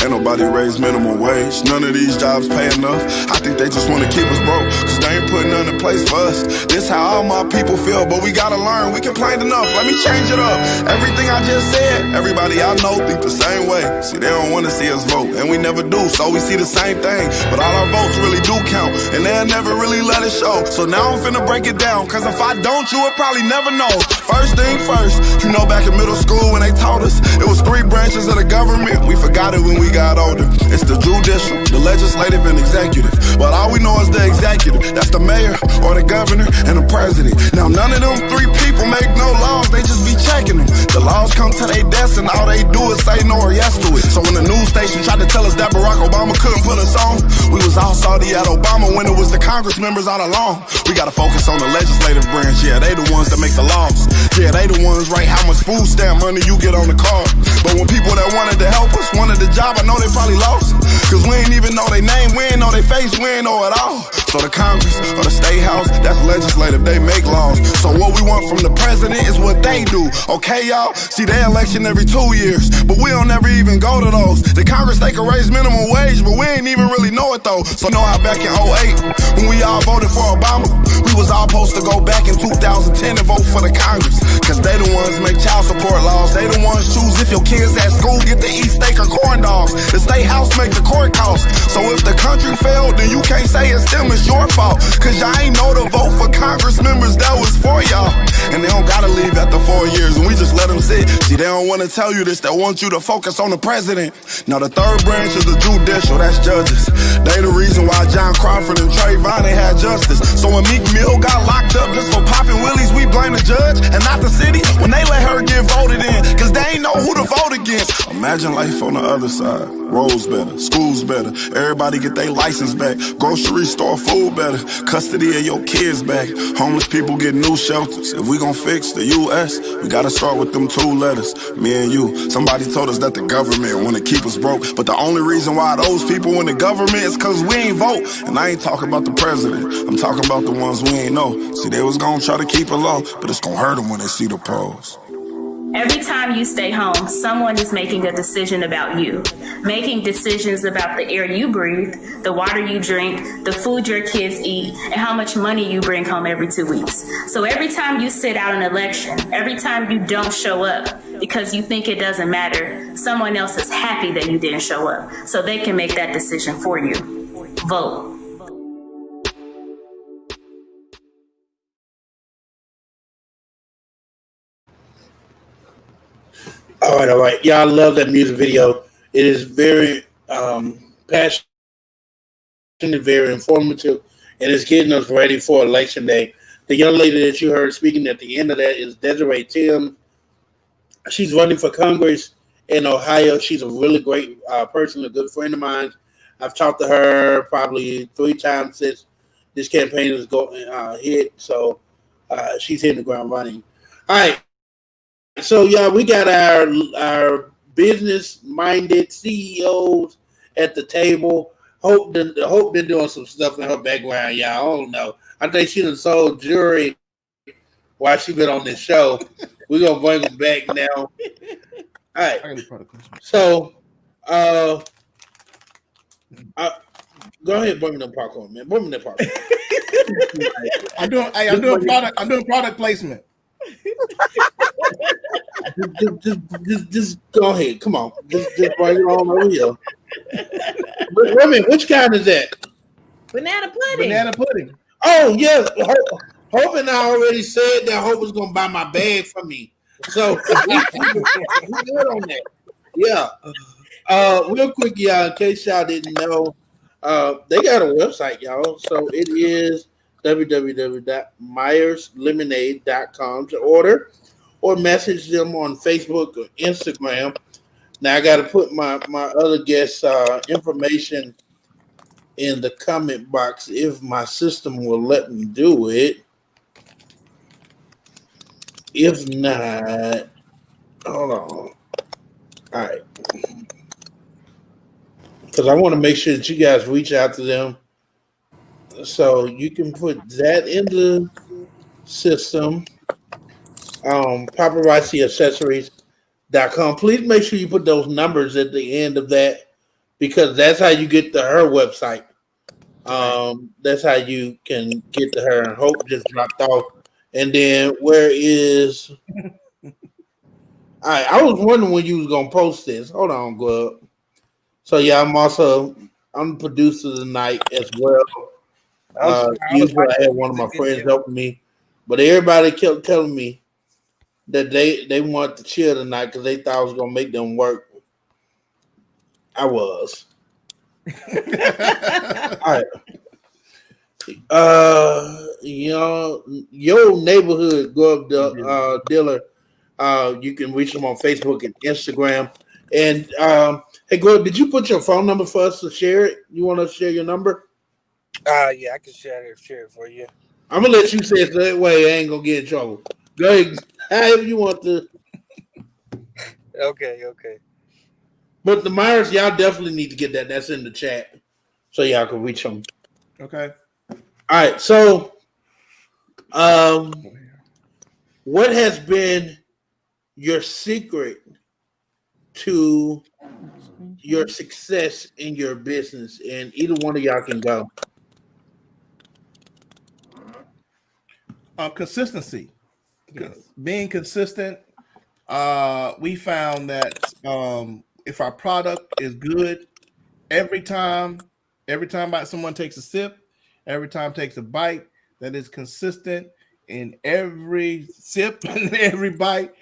Ain't nobody raised minimum wage. None of these jobs pay enough. I think they just wanna keep us broke, cause they ain't putting none in place for us. This how all my people feel, but we gotta learn. We complained enough, let me change it up. Everything I just said, everybody I know think the same way. See, they don't wanna see us vote, and we never do, so we see the same thing. But all our votes really do count, and they'll never really let it show. So now I'm finna break it down, cause if I don't, you would probably never know. First thing first, you know back in middle school when they taught us, it was 3 branches of the government. We forgot it when we got older. It's the judicial, the legislative, and executive. But all we know is the executive. That's the mayor, or the governor, and the president. Now none of them 3 people make no laws, they just be checking them. The laws come to their desk and all they do is say no or yes to it. So when the news station tried to tell us that Barack Obama couldn't put us on, we was all salty at Obama when it was the Congress members all along. We gotta focus on the legislative branch, yeah, they the ones that make the laws. Yeah, they the ones write how much food stamp money you get on the card. But when people that wanted to help us wanted the job, I know they probably lost. Cause we ain't even know their name, we ain't know their face, we ain't know it all. So the Congress or the State House, that's legislative, they make laws. So what we want from the president is what they do, okay y'all? See, they election every 2 years, but we don't ever even go to those. The Congress, they can raise minimum wage, but we ain't even really know it though. So know how back in 08, when we all voted for Obama, we was all supposed to go back in 2010 and vote for the Congress. Cause they the ones make child support laws, they the ones choose if your kids at school get to eat steak or corn dogs. The State House make the court costs. So if the country failed, then you can't say it's them, it's your fault. Cause y'all ain't know to vote for Congress members that was for y'all. And they don't gotta leave after 4 years, and we just let them sit. See, they don't wanna tell you this, they want you to focus on the president. Now the 3rd branch is the judicial, that's judges. They the reason why John Crawford and Trayvon ain't had justice. So when Meek Mill got locked up just for popping willies, we blame the judge and not the city when they let her get voted in, cause they ain't know who to vote against. Imagine life on the other side. Roads better, schools better, everybody get their license back, grocery store food better, custody of your kids back, homeless people get new shelters. If we gon' fix the U.S., we gotta start with them 2 letters, me and you. Somebody told us that the government wanna keep us broke, but the only reason why those people in the government is cause we ain't vote. And I ain't talking about the president, I'm talking about the ones we ain't know. See, they was gonna try to keep it low, but it's gonna hurt them when they see the polls. Every time you stay home, someone is making a decision about you, making decisions about the air you breathe, the water you drink, the food your kids eat, and how much money you bring home every 2 weeks. So every time you sit out an election, every time you don't show up because you think it doesn't matter, someone else is happy that you didn't show up, so they can make that decision for you. Vote. All right. Y'all love that music video. It is very passionate, very informative, and it's getting us ready for Election Day. The young lady that you heard speaking at the end of that is Desiree Tim. She's running for Congress in Ohio. She's a really great person, a good friend of mine. I've talked to her probably 3 times since this campaign is hit, so she's hitting the ground running. All right. So, yeah, we got our business-minded CEOs at the table. Hope they're doing some stuff in her background, y'all. I don't know. I think she done sold jewelry while she been on this show. We're going to bring them back now. All right. So, go ahead, bring me them popcorn, man. Bring me them popcorn. I'm doing product placement. just go ahead. Come on. Just bring it on over here. Wait a minute. Which kind is that? Banana pudding. Oh, yeah. Hope and I already said that Hope was going to buy my bag for me. So, we good on that. Yeah. Real quick, y'all, in case y'all didn't know, they got a website, y'all. So, it is www.myerslemonade.com to order or message them on Facebook or Instagram. Now I got to put my other guests' information in the comment box if my system will let me do it. If not, hold on. All right. Because I want to make sure that you guys reach out to them. So you can put that in the system. Paparazziaccessories.com. Please make sure you put those numbers at the end of that because that's how you get to her website. That's how you can get to her. And Hope just dropped off. And then where is? All right, I was wondering when you was gonna post this. Hold on, Glub. So yeah, I'm the producer tonight as well. Usually I had one of my friends helping me, but everybody kept telling me that they want to chill tonight because they thought I was gonna make them work. I was. All right. Your neighborhood glove dealer. You can reach them on Facebook and Instagram. And hey, Glove, did you put your phone number for us to share it? You want to share your number? Yeah, I can share it for you. I'm gonna let you say it that way. I ain't gonna get in trouble. Go ahead, however you want to. Okay. But the Myers, y'all definitely need to get that. That's in the chat, so y'all can reach them. Okay. All right. So, what has been your secret to your success in your business? And either one of y'all can go. Consistency. Being consistent. We found that if our product is good, every time someone takes a sip, every time takes a bite, that is consistent in every sip and every bite,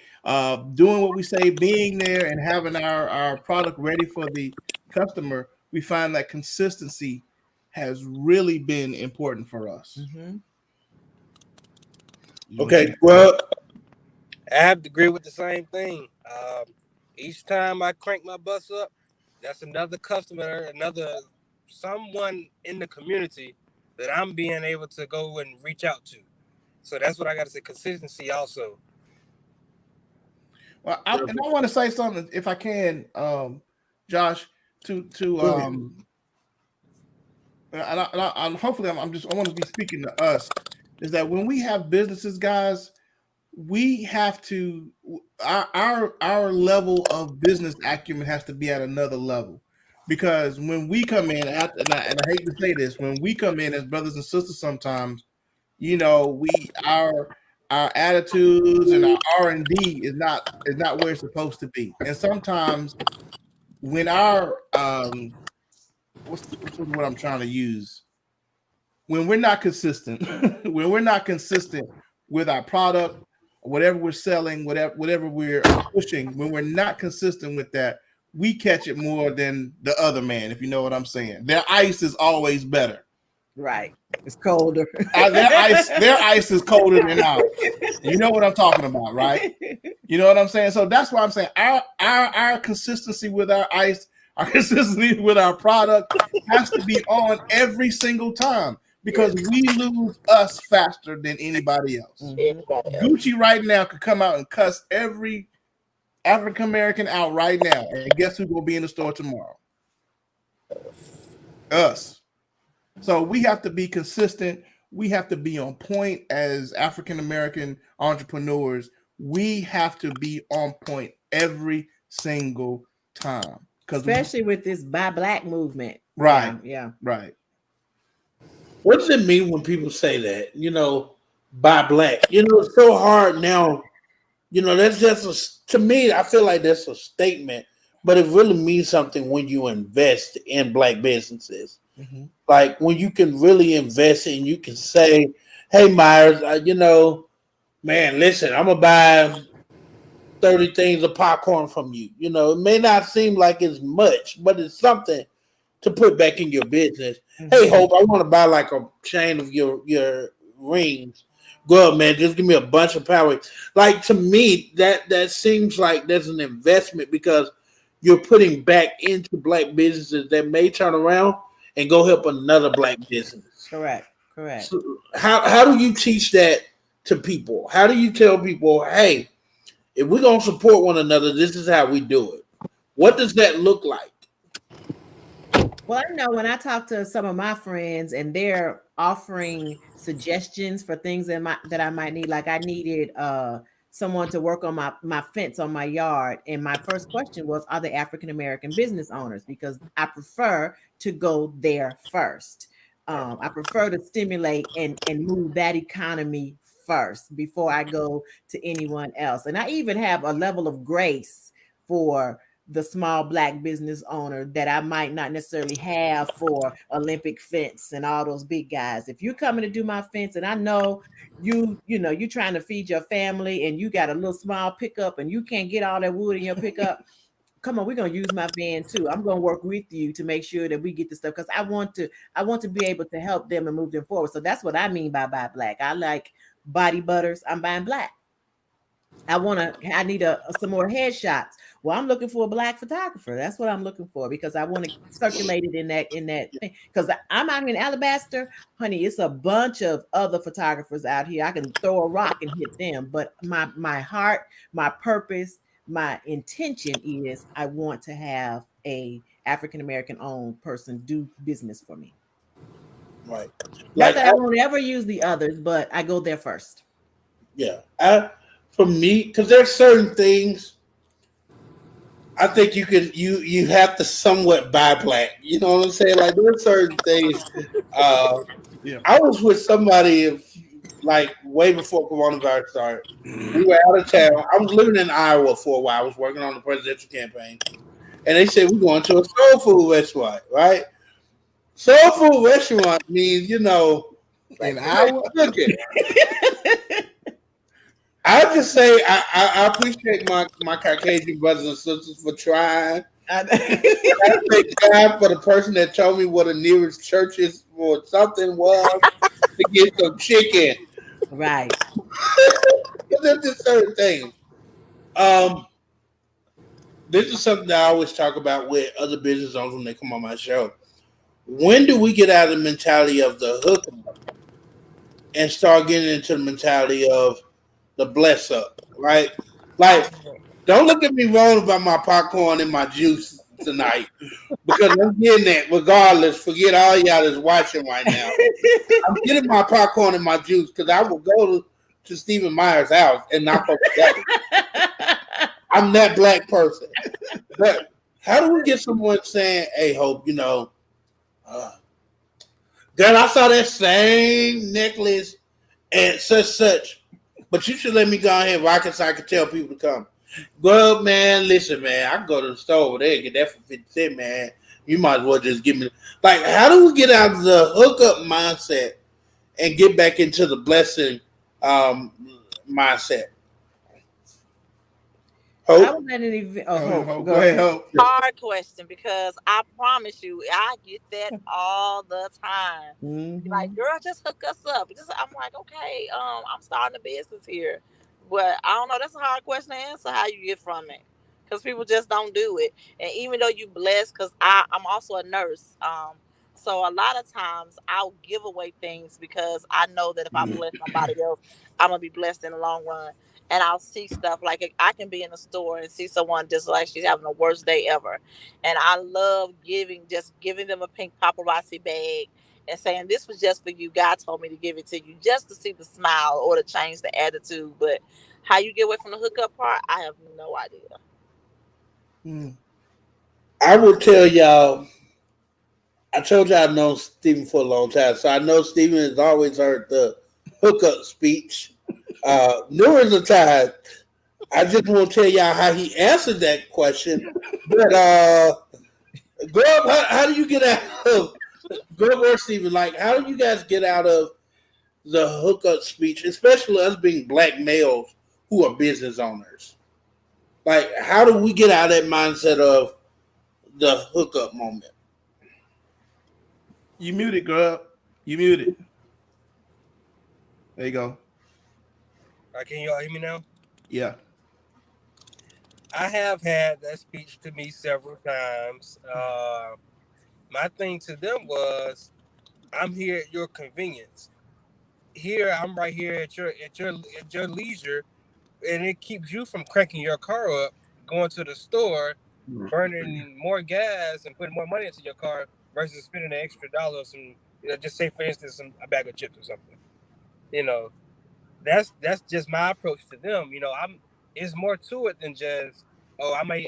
doing what we say, being there and having our product ready for the customer, we find that consistency has really been important for us. Mm-hmm. Okay, well, I have to agree with the same thing. Each time I crank my bus up, that's another customer, someone in the community that I'm being able to go and reach out to. So that's what I got to say. Consistency also. Well, I want to say something, if I can, Josh, and hopefully I want to be speaking to us, is that when we have businesses, guys, we have to our level of business acumen has to be at another level, because when we come in, and I hate to say this, when we come in as brothers and sisters, sometimes, our attitudes and our R&D is not where it's supposed to be, and sometimes when our what's what I'm trying to use, when we're not consistent, with our product, whatever we're selling, whatever we're pushing, when we're not consistent with that, we catch it more than the other man, if you know what I'm saying. Their ice is always better. Right. It's colder. Their ice is colder than ours. You know what I'm talking about, right? You know what I'm saying? So that's why I'm saying our consistency with our ice, our consistency with our product has to be on every single time, because we lose us faster than anybody else. Mm-hmm. Gucci right now could come out and cuss every African American out right now, and guess who will be in the store tomorrow? Us. So we have to be consistent. We have to be on point as African American entrepreneurs. We have to be on point every single time, especially with this Buy Black movement. Right. Yeah. Right. What does it mean when people say that? Buy black. It's so hard now. That's just to me. I feel like that's a statement, but it really means something when you invest in black businesses. Mm-hmm. Like when you can really invest and you can say, "Hey, Myers, man, listen, I'm gonna buy 30 things of popcorn from you." It may not seem like it's much, but it's something to put back in your business. Mm-hmm. Hey, Hope, I want to buy like a chain of your rings. Go up, man. Just give me a bunch of power. Like, to me, that seems like there's an investment, because you're putting back into black businesses that may turn around and go help another black business. Correct. So how do you teach that to people? How do you tell people, hey, if we're gonna support one another, this is how we do it? What does that look like? Well, I know when I talk to some of my friends and they're offering suggestions for things that I might need, like I needed someone to work on my fence on my yard, and my first question was, are they African American business owners? Because I prefer to go there first. I prefer to stimulate and move that economy first before I go to anyone else. And I even have a level of grace for the small black business owner that I might not necessarily have for Olympic fence and all those big guys. If you're coming to do my fence and I know you're trying to feed your family and you got a little small pickup and you can't get all that wood in your pickup, come on, we're gonna use my van too. I'm gonna work with you to make sure that we get the stuff because I want to be able to help them and move them forward. So that's what I mean by buy black. I like body butters. I'm buying black. I need some more headshots. Well, I'm looking for a black photographer. That's what I'm looking for because I want to circulate it in that thing. Because I'm out here in Alabaster, honey. It's a bunch of other photographers out here. I can throw a rock and hit them. But my heart, my purpose, my intention is I want to have a African American owned person do business for me. Right. Not that I won't ever use the others, but I go there first. Yeah. For me, because there's certain things I think you have to somewhat buy black. You know what I'm saying? Like there's certain things. I was with somebody like way before coronavirus started. We were out of town. I was living in Iowa for a while. I was working on the presidential campaign, and they said we're going to a soul food restaurant. Right? Soul food restaurant means in Iowa. I just say I appreciate my Caucasian brothers and sisters for trying. I thank God for the person that told me what the nearest church is or something was to get some chicken. Right. There's just certain things. This is something that I always talk about with other business owners when they come on my show. When do we get out of the mentality of the hookup and start getting into the mentality of the bless up, right? Like, don't look at me wrong about my popcorn and my juice tonight because I'm getting that regardless. Forget all y'all that's watching right now. I'm getting my popcorn and my juice because I will go to Stephen Meyer's house and knock on the door. I'm that black person. But how do we get someone saying, hey, Hope, girl, I saw that same necklace and such. But you should let me go ahead and rock it so I can tell people to come. Well, man, listen, man, I can go to the store over there and get that for 50 cents, man. You might as well just give me. Like, how do we get out of the hookup mindset and get back into the blessing mindset? Hope? Go ahead, Hope. Hard question because I promise you, I get that all the time. Mm-hmm. Like, girl, just hook us up. I'm like, okay, I'm starting a business here, but I don't know. That's a hard question to answer. How you get from it? Because people just don't do it. And even though you blessed, because I'm also a nurse, so a lot of times I'll give away things because I know that if I bless somebody else, I'm gonna be blessed in the long run. And I'll see stuff like I can be in a store and see someone just like she's having the worst day ever. And I love giving them a pink paparazzi bag and saying, this was just for you. God told me to give it to you just to see the smile or to change the attitude. But how you get away from the hookup part, I have no idea. I will tell y'all, I told y'all I've known Stephen for a long time. So I know Stephen has always heard the hookup speech. Numerous of times. I just want to tell y'all how he answered that question. But Grub, how do you get out of Grub or Stephen? Like, how do you guys get out of the hookup speech, especially us being black males who are business owners? Like, how do we get out of that mindset of the hookup moment? You muted, Grub. You muted. There you go. Can y'all hear me now? Yeah. I have had that speech to me several times. My thing to them was, I'm here at your convenience. Here, I'm right here at your leisure, and it keeps you from cranking your car up, going to the store, burning more gas and putting more money into your car versus spending an extra dollar on some, just say for instance, a bag of chips or something. You know, that's just my approach to them. It's more to it than just, oh, I may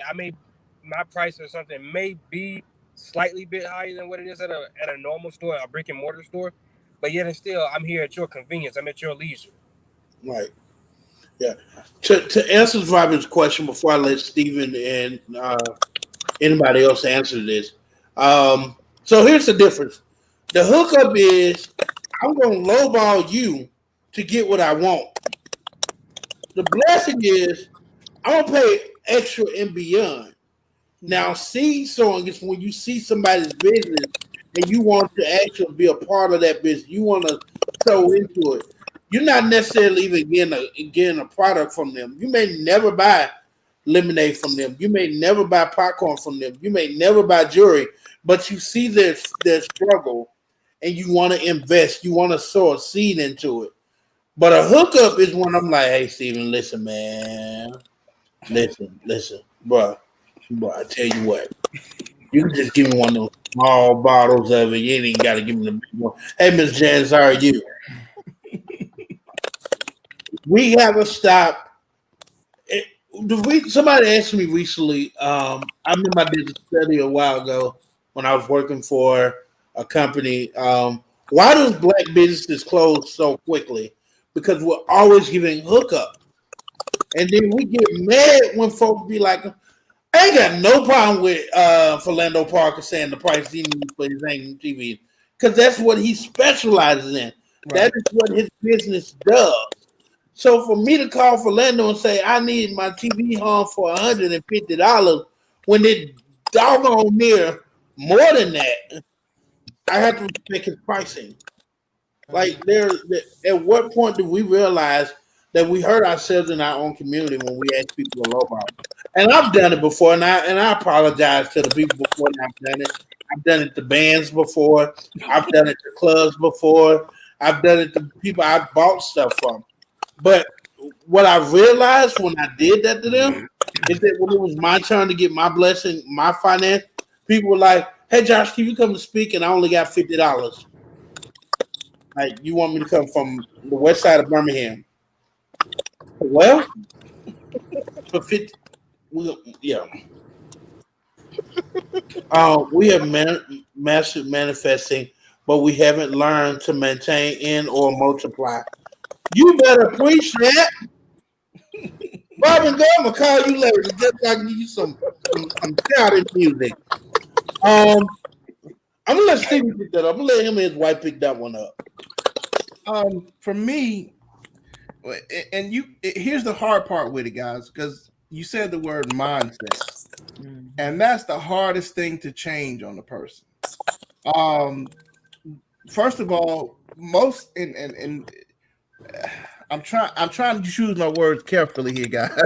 my price or something may be slightly bit higher than what it is at a normal store, a brick and mortar store, but yet and still I'm here at your convenience. I'm at your leisure. Right. Yeah. To answer Robin's question before I let Stephen and anybody else answer this. So here's the difference. The hookup is I'm going to lowball you to get what I want. The blessing is I'm going to pay extra and beyond. Now, seed sowing is when you see somebody's business and you want to actually be a part of that business. You want to sow into it. You're not necessarily even getting a product from them. You may never buy lemonade from them. You may never buy popcorn from them. You may never buy jewelry, but you see their struggle and you want to invest. You want to sow a seed into it. But a hookup is when I'm like, hey, Steven, listen, man. Listen, bro, I tell you what. You can just give me one of those small bottles of it. You ain't even got to give me the big one. Hey, Miss Janice, how are you? We have to stop. Somebody asked me recently. I remember I did a study a while ago when I was working for a company. Why does black businesses close so quickly? Because we're always giving hookup, and then we get mad when folks be like, "I ain't got no problem with Philando Parker saying the price he needs for his own TV," because that's what he specializes in. Right. That is what his business does. So for me to call Philando and say I need my TV home for $150 when it doggone near more than that, I have to respect his pricing. Like at what point do we realize that we hurt ourselves in our own community when we ask people to lowball? And I've done it before, and I apologize to the people before that I've done it. I've done it to bands before. I've done it to clubs before. I've done it to people I've bought stuff from. But what I realized when I did that to them is that when it was my turn to get my blessing, my finance, people were like, "Hey, Josh, can you come to speak?" And I only got $50. Like, you want me to come from the west side of Birmingham? Well, for 50, yeah. We have mastered manifesting, but we haven't learned to maintain and or multiply. You better preach that. Robin, I'm gonna call you later. Just so I can give you some shouting music. I'm gonna let Steven pick that up. I'm gonna let him and his wife pick that one up. For me, and here's the hard part with it, guys, because you said the word mindset, and that's the hardest thing to change on a person. First of all, most and I'm trying to choose my words carefully here, guys.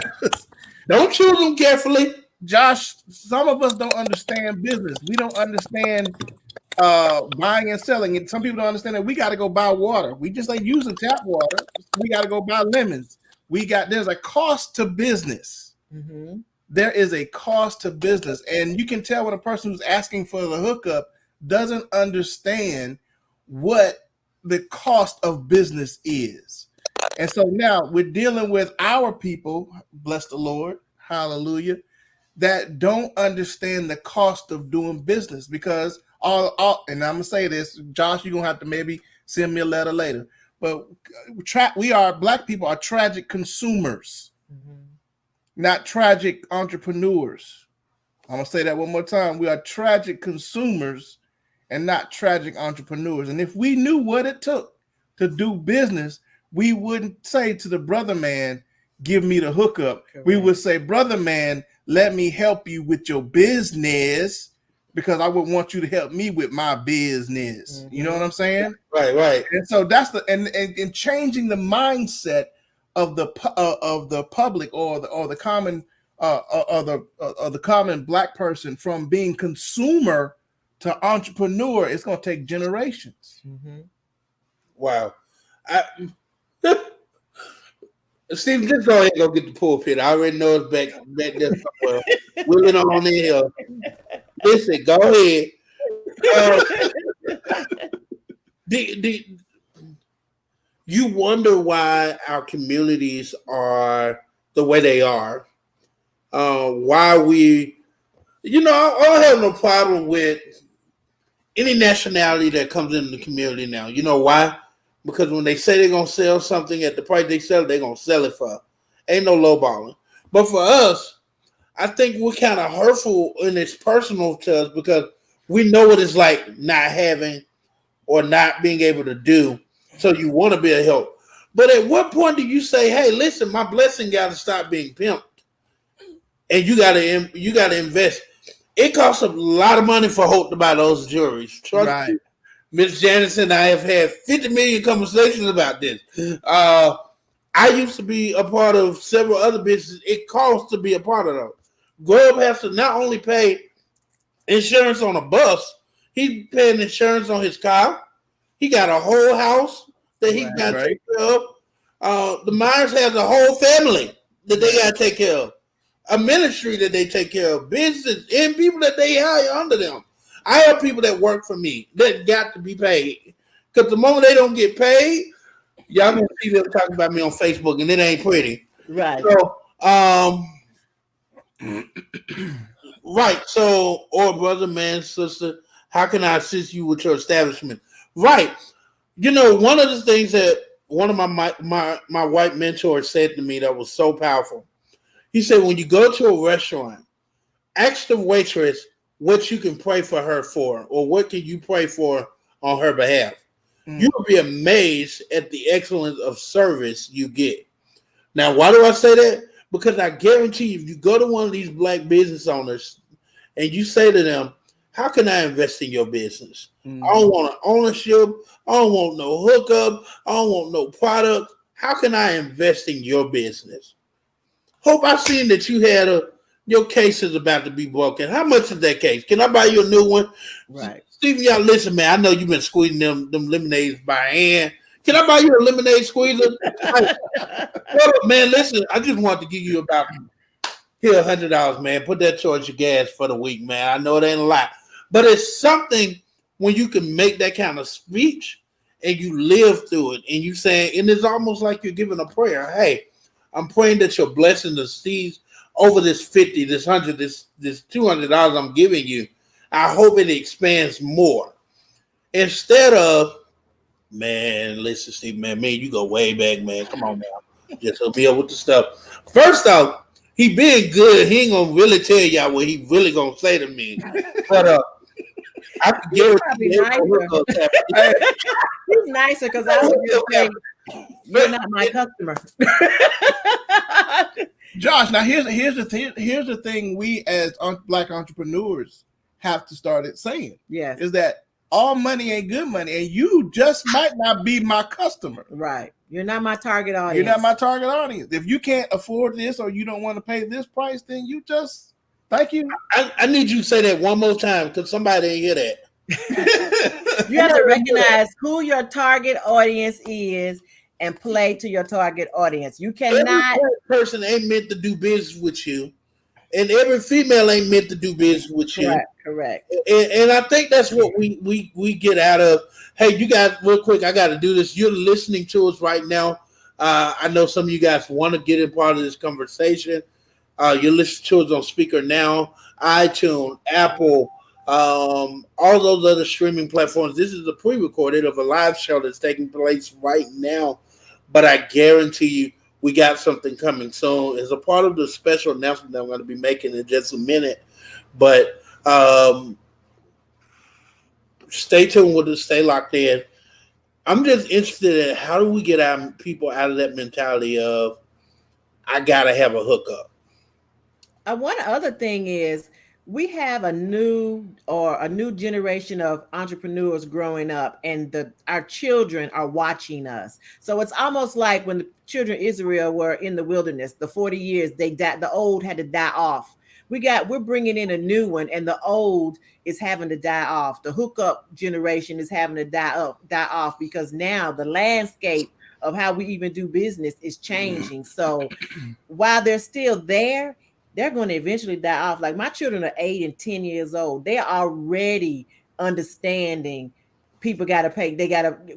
Don't choose them carefully. Josh, some of us don't understand business. We don't understand buying and selling. And some people don't understand that we got to go buy water. We just ain't using tap water. We got to go buy lemons. There's a cost to business. Mm-hmm. There is a cost to business. And you can tell when a person who's asking for the hookup doesn't understand what the cost of business is. And so now we're dealing with our people, bless the Lord, hallelujah, that don't understand the cost of doing business because and I'm going to say this, Josh, you're going to have to maybe send me a letter later, but black people are tragic consumers, not tragic entrepreneurs. I'm going to say that one more time. We are tragic consumers and not tragic entrepreneurs. And if we knew what it took to do business, we wouldn't say to the brother man, give me the hookup. Correct. We would say, brother man, let me help you with your business because I would want you to help me with my business. Mm-hmm. You know what I'm saying? Right. And so that's and changing the mindset of the public or the common or the common black person from being consumer to entrepreneur, it's going to take generations. Mm-hmm. Wow. Steve, just go ahead and go get the pulpit. I already know it's back there somewhere. Willing on in here. Listen, go ahead. You wonder why our communities are the way they are. Why we, I don't have no problem with any nationality that comes into the community now. You know why? Because when they say they're going to sell something at the price they sell it, they're going to sell it for. Ain't no lowballing. But for us, I think we're kind of hurtful and it's personal to us because we know what it's like not having or not being able to do. So you want to be a help. But at what point do you say, hey, listen, my blessing got to stop being pimped. And you got to invest. It costs a lot of money for Hope to buy those jewelries. Trust me. Miss Janice and I have had 50 million conversations about this. I used to be a part of several other businesses. It costs to be a part of those. Grub has to not only pay insurance on a bus, he's paying insurance on his car. He got a whole house that he got to take care of. The Myers has a whole family that they got to take care of. A ministry that they take care of. Business and people that they hire under them. I have people that work for me that got to be paid. Because the moment they don't get paid, y'all gonna see them talking about me on Facebook and it ain't pretty. Right. So, right. So, or brother, man, sister, how can I assist you with your establishment? Right. One of the things that one of my white mentors said to me that was so powerful. He said, when you go to a restaurant, ask the waitress what you can pray for her for, or what can you pray for on her behalf. You will be amazed at the excellence of service you get. Now, why do I say that? Because I guarantee you, if you go to one of these black business owners and you say to them, how can I invest in your business? I don't want an ownership. I don't want no hookup. I don't want no product. How can I invest in your business? Hope I've seen that you had your case is about to be broken. How much is that case? Can I buy you a new one? Right. Steven, y'all listen, man. I know you've been squeezing them lemonades by hand. Can I buy you a lemonade squeezer? Man, listen, I just want to give you about here $100, man. Put that towards your gas for the week, man. I know it ain't a lot, but it's something when you can make that kind of speech and you live through it, and you saying, and it's almost like you're giving a prayer. Hey, I'm praying that you're blessing the seeds over this 50, this 100, this $200 I'm giving you. I hope it expands more. Instead of, man, listen, Steve, man, you go way back, man. Come on now. Just hook me up with the stuff. First off, he being good. He ain't going to really tell y'all what he really going to say to me. But I can guarantee you. He's nicer because I was just saying, you're not my customer. Josh, now here's the thing we as black entrepreneurs have to start saying. Yes. Is that all money ain't good money, and you just might not be my customer. Right. You're not my target audience. You're not my target audience. If you can't afford this or you don't want to pay this price, then you just thank you. I need you to say that one more time because somebody didn't hear that. You have to recognize who your target audience is and play to your target audience. You cannot. Every person ain't meant to do business with you, and every female ain't meant to do business with you. Correct. And I think that's what we get out of. Hey, you guys, real quick, I got to do this. You're listening to us right now. I know some of you guys want to get in part of this conversation. You're listening to us on Speaker Now, iTunes, Apple, all those other streaming platforms. This is a pre-recorded of a live show that's taking place right now. But I guarantee you, we got something coming soon. As a part of the special announcement that I'm going to be making in just a minute. But stay tuned with us. Stay locked in. I'm just interested in how do we get our people out of that mentality of, I got to have a hookup. One other thing is we have a new generation of entrepreneurs growing up, and our children are watching us. So it's almost like when the children of Israel were in the wilderness, the 40 years the old had to die off. we're bringing in a new one, and the old is having to die off. The hookup generation is having to die off because now the landscape of how we even do business is changing. So while they're still there, they're going to eventually die off. Like my children are 8 and 10 years old. They're already understanding people got to pay.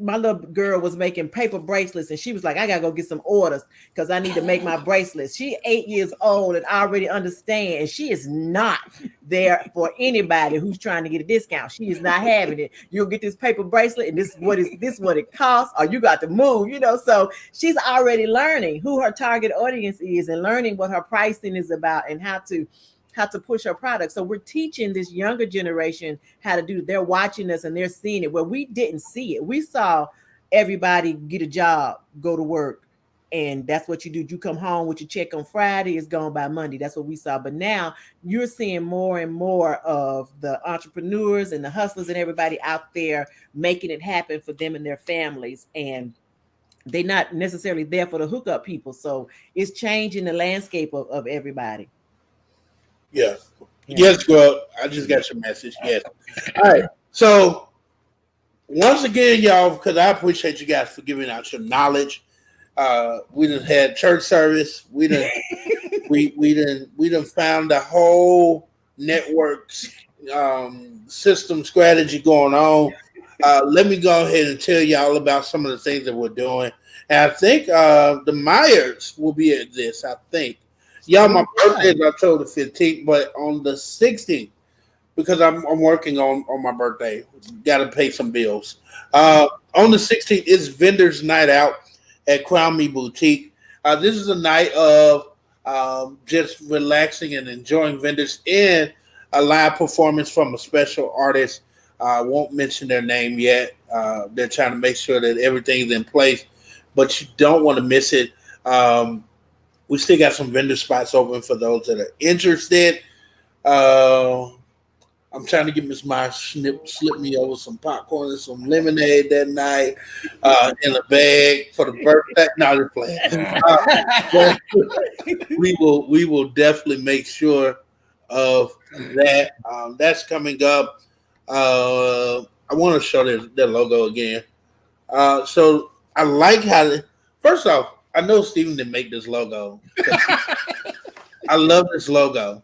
My little girl was making paper bracelets and she was like, I got to go get some orders because I need to make my bracelets. She's 8 years old and already understand. And she is not there for anybody who's trying to get a discount. She is not having it. You'll get this paper bracelet and this is what it costs, or you got to move, so she's already learning who her target audience is and learning what her pricing is about and how to push our product. So we're teaching this younger generation how to do. They're watching us and they're seeing it where we didn't see it. We saw everybody get a job, go to work, and that's what you do. You come home with your check on Friday, it's gone by Monday. That's what we saw. But now you're seeing more and more of the entrepreneurs and the hustlers and everybody out there making it happen for them and their families. And they're not necessarily there for the hookup people. So it's changing the landscape of everybody. Yeah. Yes, girl. I just got your message. Yes. All right. So once again, y'all, because I appreciate you guys for giving out your knowledge. We done had church service. We done found the whole network system strategy going on. Let me go ahead and tell y'all about some of the things that we're doing. And I think the Myers will be at this. I think. Y'all, my birthday is October 15th, but on the 16th, because I'm working on my birthday, got to pay some bills. On the 16th, it's Vendors Night Out at Crown Me Boutique. This is a night of just relaxing and enjoying vendors and a live performance from a special artist. I won't mention their name yet. They're trying to make sure that everything's in place, but you don't want to miss it. We still got some vendor spots open for those that are interested. I'm trying to get Miss Myers slip me over some popcorn and some lemonade that night in a bag for the birthday. No, just playing. We will definitely make sure of that. That's coming up. I want to show their logo again. So I like how first off, I know Steven didn't make this logo. I love this logo.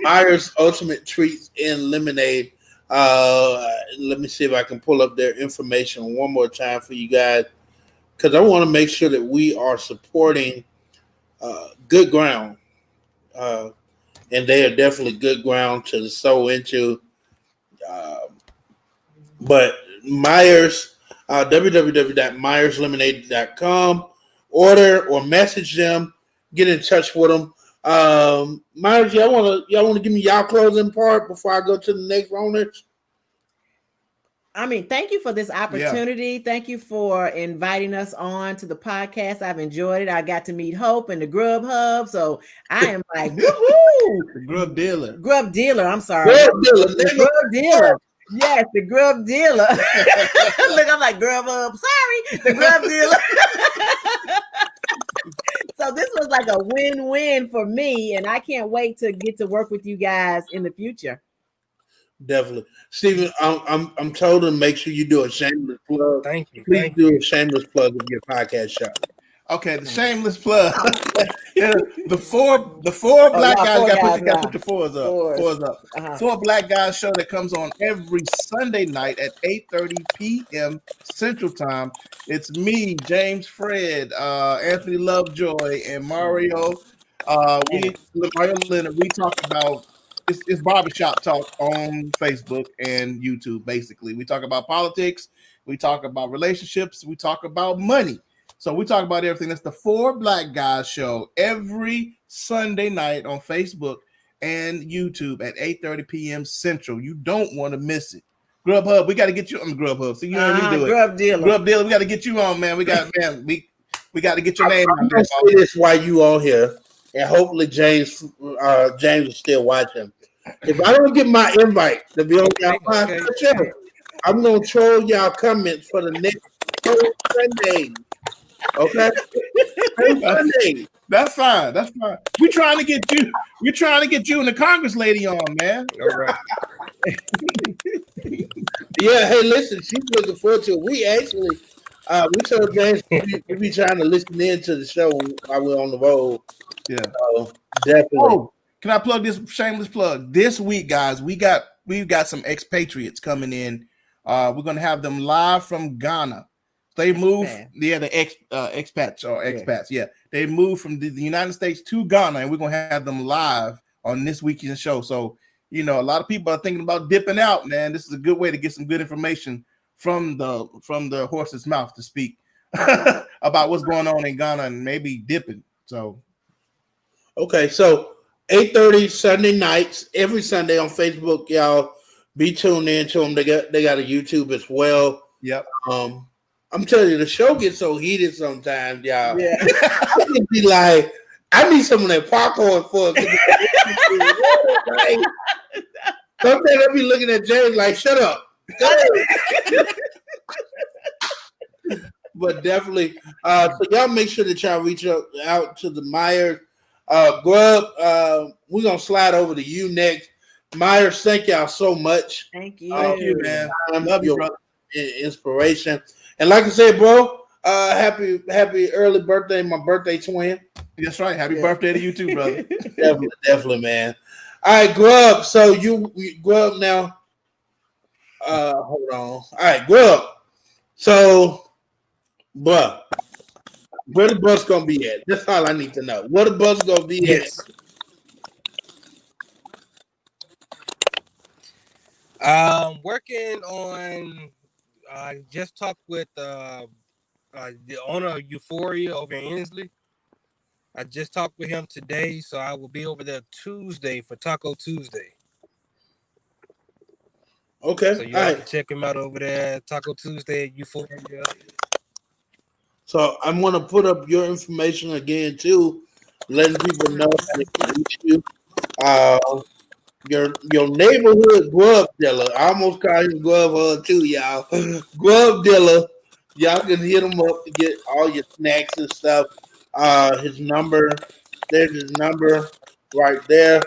Myers Ultimate Treats and Lemonade. Let me see if I can pull up their information one more time for you guys, because I want to make sure that we are supporting good ground. And they are definitely good ground to sow into. But Myers, www.myerslemonade.com. Order or message them, get in touch with them. Myers, y'all want to give me y'all closing part before I go to the next owners? I mean, thank you for this opportunity. Yeah. Thank you for inviting us on to the podcast. I've enjoyed it. I got to meet Hope and the Grub Hub, so I am like, woohoo! Grub dealer. I'm sorry. Grub dealer. Yes, the Grub dealer. Look, I'm like Grub Hub. Sorry, the Grub dealer. So this was like a win-win for me, and I can't wait to get to work with you guys in the future. Definitely, Steven. I'm told to make sure you do a shameless plug. Thank you. Please do a shameless plug of your podcast show. Okay, the shameless plug. the four black guys got to put the fours up. Fours up. Uh-huh. 4 Black Guys show that comes on every Sunday night at 8:30 p.m. Central Time. It's me, James Fred, Anthony Lovejoy, and Mario. Mario Leonard. We talk about it's barbershop talk on Facebook and YouTube. Basically, we talk about politics. We talk about relationships. We talk about money. So we talk about everything. That's the 4 Black Guys show every Sunday night on Facebook and YouTube at 8:30 p.m. Central. You don't want to miss it. Grubhub, we got to get you on the Grubhub. So you know what we do it. Grub dealer, we got to get you on, man. We got to get your name. I'm gonna say this while you on here, and hopefully James is still watching. If I don't get my invite to be on y'all podcast show, I'm gonna troll y'all comments for the next Sunday. Okay. Sunday. That's fine. That's fine. We're trying to get you. We're trying to get you and the Congress lady on, man. All right. Yeah, hey, listen, she's looking forward to it. We actually, we told James we be trying to listen in to the show while we're on the road. Yeah. So definitely. Oh, can I plug this shameless plug? This week, guys, we've got some expatriates coming in. We're gonna have them live from Ghana. They moved, the expats. Yeah, they moved from the United States to Ghana, and we're gonna have them live on this weekend show. So, a lot of people are thinking about dipping out, man. This is a good way to get some good information from the horse's mouth to speak about what's going on in Ghana and maybe dipping. So, okay, so 8:30 Sunday nights, every Sunday on Facebook, y'all be tuned in to them. They got a YouTube as well. Yep. I'm telling you, the show gets so heated sometimes, y'all. Yeah. I can be like, I need some of that popcorn for it. Sometimes I'll be looking at James like, shut up. But definitely, so y'all make sure that y'all reach out to the Myers. Grub, we're going to slide over to you next. Myers, thank y'all so much. Thank you. Thank you, man. Love you, brother. Inspiration. And like I said, bro, happy early birthday, my birthday twin. That's right. Happy birthday to you too, brother. Definitely, man. All right, Grub. So you Grub now. Hold on. All right, Grub. So, bruh, where the bus gonna be at? That's all I need to know. Where the bus gonna be at? Working on. I just talked with the owner of Euphoria over in Inslee. I just talked with him today, so I will be over there Tuesday for Taco Tuesday. Okay, so you can check him out over there, Taco Tuesday at Euphoria. So I'm gonna put up your information again too, letting people know that they can reach you. Your neighborhood glove dealer. I almost call him glove too, y'all. Glove dealer. Y'all can hit him up to get all your snacks and stuff. His number. There's his number right there.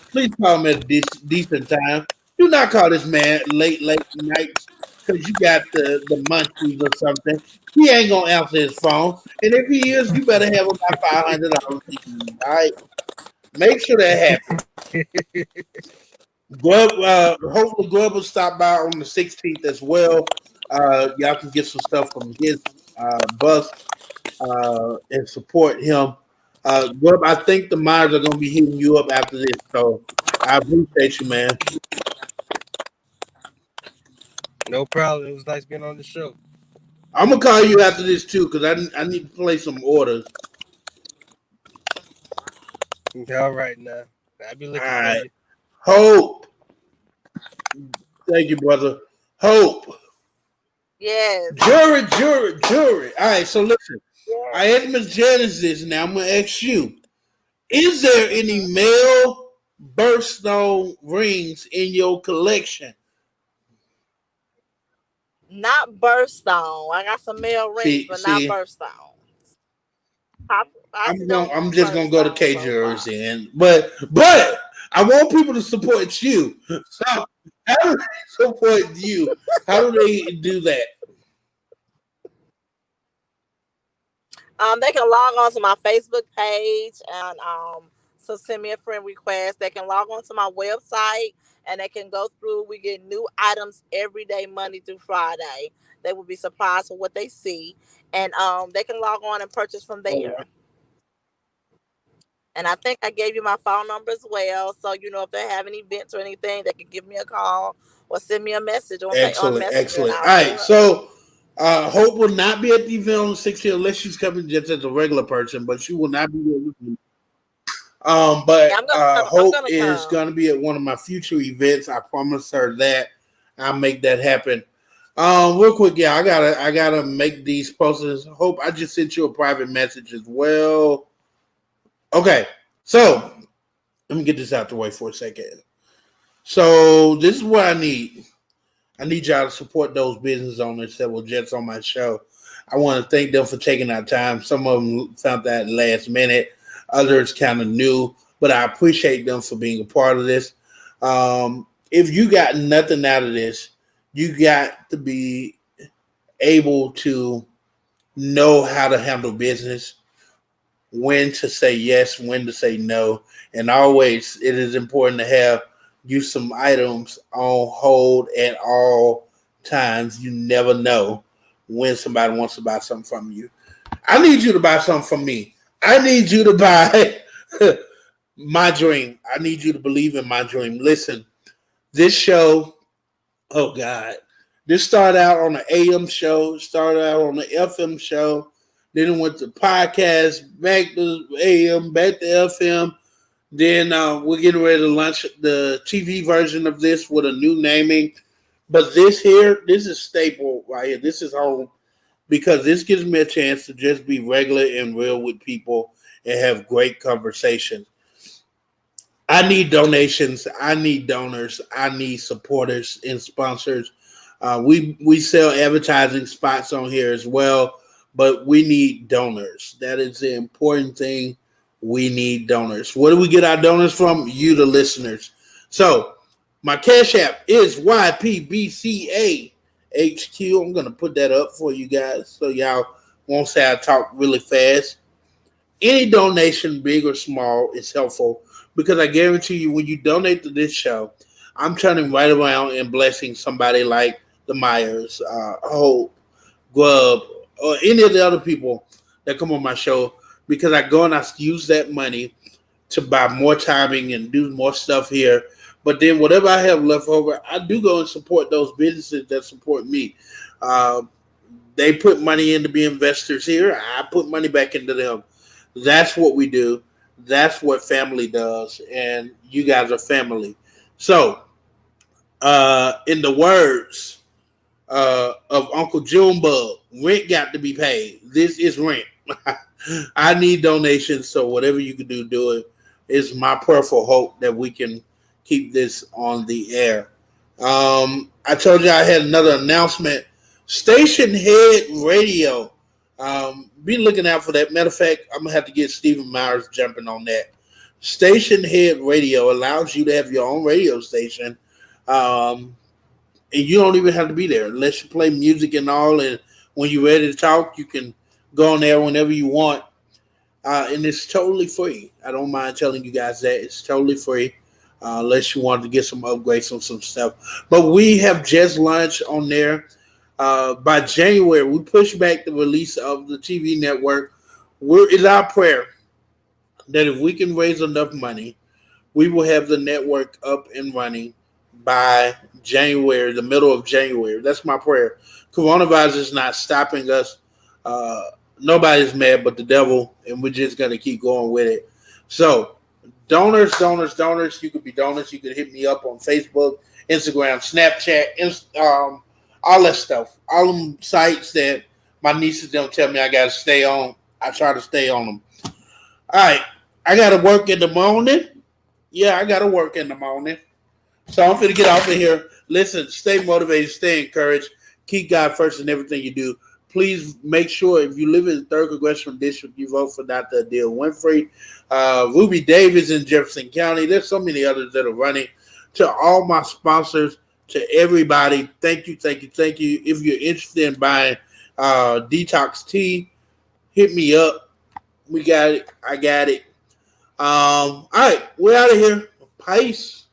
Please call him at a decent time. Do not call this man late nights because you got the munchies or something. He ain't gonna answer his phone. And if he is, you better have about $500. All right. Make sure that happens. Glove, hopefully Glove will stop by on the 16th as well. Y'all can get some stuff from his bus and support him. Glove, I think the Myers are going to be hitting you up after this, so I appreciate you, man. No problem. It was nice being on the show. I'm going to call you after this, too, because I need to place some orders. All right, now. I'll be looking for you. Hope. Thank you, brother. Hope. Yes. Jury. All right, so listen. Yes. I asked Miss Janice this. Now I'm going to ask you. Is there any male birthstone rings in your collection? Not birthstone. I got some male rings, but not birthstones. I'm just gonna go to K Jewelers in, but I want people to support you. So how do they support you? How do they do that? They can log on to my Facebook page and so send me a friend request. They can log on to my website and they can go through. We get new items every day, Monday through Friday. They will be surprised with what they see, and they can log on and purchase from there. Oh. And I think I gave you my phone number as well. So, if they have any events or anything, they can give me a call or send me a message. Excellent. All right. So, Hope will not be at the event on the 16th unless she's coming just as a regular person, but she will not be there with me. But Hope is going to be at one of my future events. I promise her that. I'll make that happen. Real quick, yeah, I gotta make these posters. Hope, I just sent you a private message as well. Okay, so let me get this out the way for a second. So this is what I need. I need y'all to support those business owners that were just on my show. I want to thank them for taking our time. Some of them found that last minute. Others kind of new, but I appreciate them for being a part of this. If you got nothing out of this, you got to be able to know how to handle business, when to say yes, when to say no, and always it is important to have you some items on hold at all times. You never know when somebody wants to buy something from you. I need you to buy something from me. I need you to buy my dream. I need you to believe in my dream. Listen, this show, oh God, this started out on the AM show, started out on the FM show, then it went to podcast, back to AM, back to FM. Then we're getting ready to launch the TV version of this with a new naming. But this here, this is staple right here. This is home because this gives me a chance to just be regular and real with people and have great conversations. I need donations. I need donors. I need supporters and sponsors. We sell advertising spots on here as well, but we need donors. That is the important thing. We need donors. Where do we get our donors from? You, the listeners. So my Cash App is YPBCA HQ. I'm going to put that up for you guys so y'all won't say I talk really fast. Any donation, big or small, is helpful because I guarantee you when you donate to this show, I'm turning right around and blessing somebody like the Myers, Hope, Grubb, or any of the other people that come on my show because I go and I use that money to buy more timing and do more stuff here. But then whatever I have left over, I do go and support those businesses that support me. They put money in to be investors here. I put money back into them. That's what we do. That's what family does. And you guys are family. So, in the words of Uncle Junebug, rent got to be paid. This is rent. I need donations. So whatever you can do it. It's my prayerful hope that we can keep this on the air. I told you I had another announcement. Station Head Radio. Be looking out for that. Matter of fact, I'm going to have to get Stephen Myers jumping on that. Station Head Radio allows you to have your own radio station. And you don't even have to be there unless you play music and all. And when you're ready to talk, you can go on there whenever you want. And it's totally free. I don't mind telling you guys that. It's totally free. Unless you want to get some upgrades on some stuff. But we have just launched on there. By January, we push back the release of the TV network. It's our prayer that if we can raise enough money, we will have the network up and running by January, the middle of January. That's my prayer. Coronavirus is not stopping us. Nobody's mad but the devil, and we're just going to keep going with it. So, donors. You could be donors. You could hit me up on Facebook, Instagram, Snapchat, all that stuff. All them sites that my nieces don't tell me I got to stay on. I try to stay on them. All right. I got to work in the morning. Yeah, I got to work in the morning. So I'm going to get off of here. Listen, stay motivated, stay encouraged. Keep God first in everything you do. Please make sure if you live in the 3rd Congressional District, you vote for Dr. Adele Winfrey. Ruby Davis in Jefferson County. There's so many others that are running. To all my sponsors, to everybody, thank you. If you're interested in buying Detox Tea, hit me up. We got it. I got it. All right, we're out of here. Peace.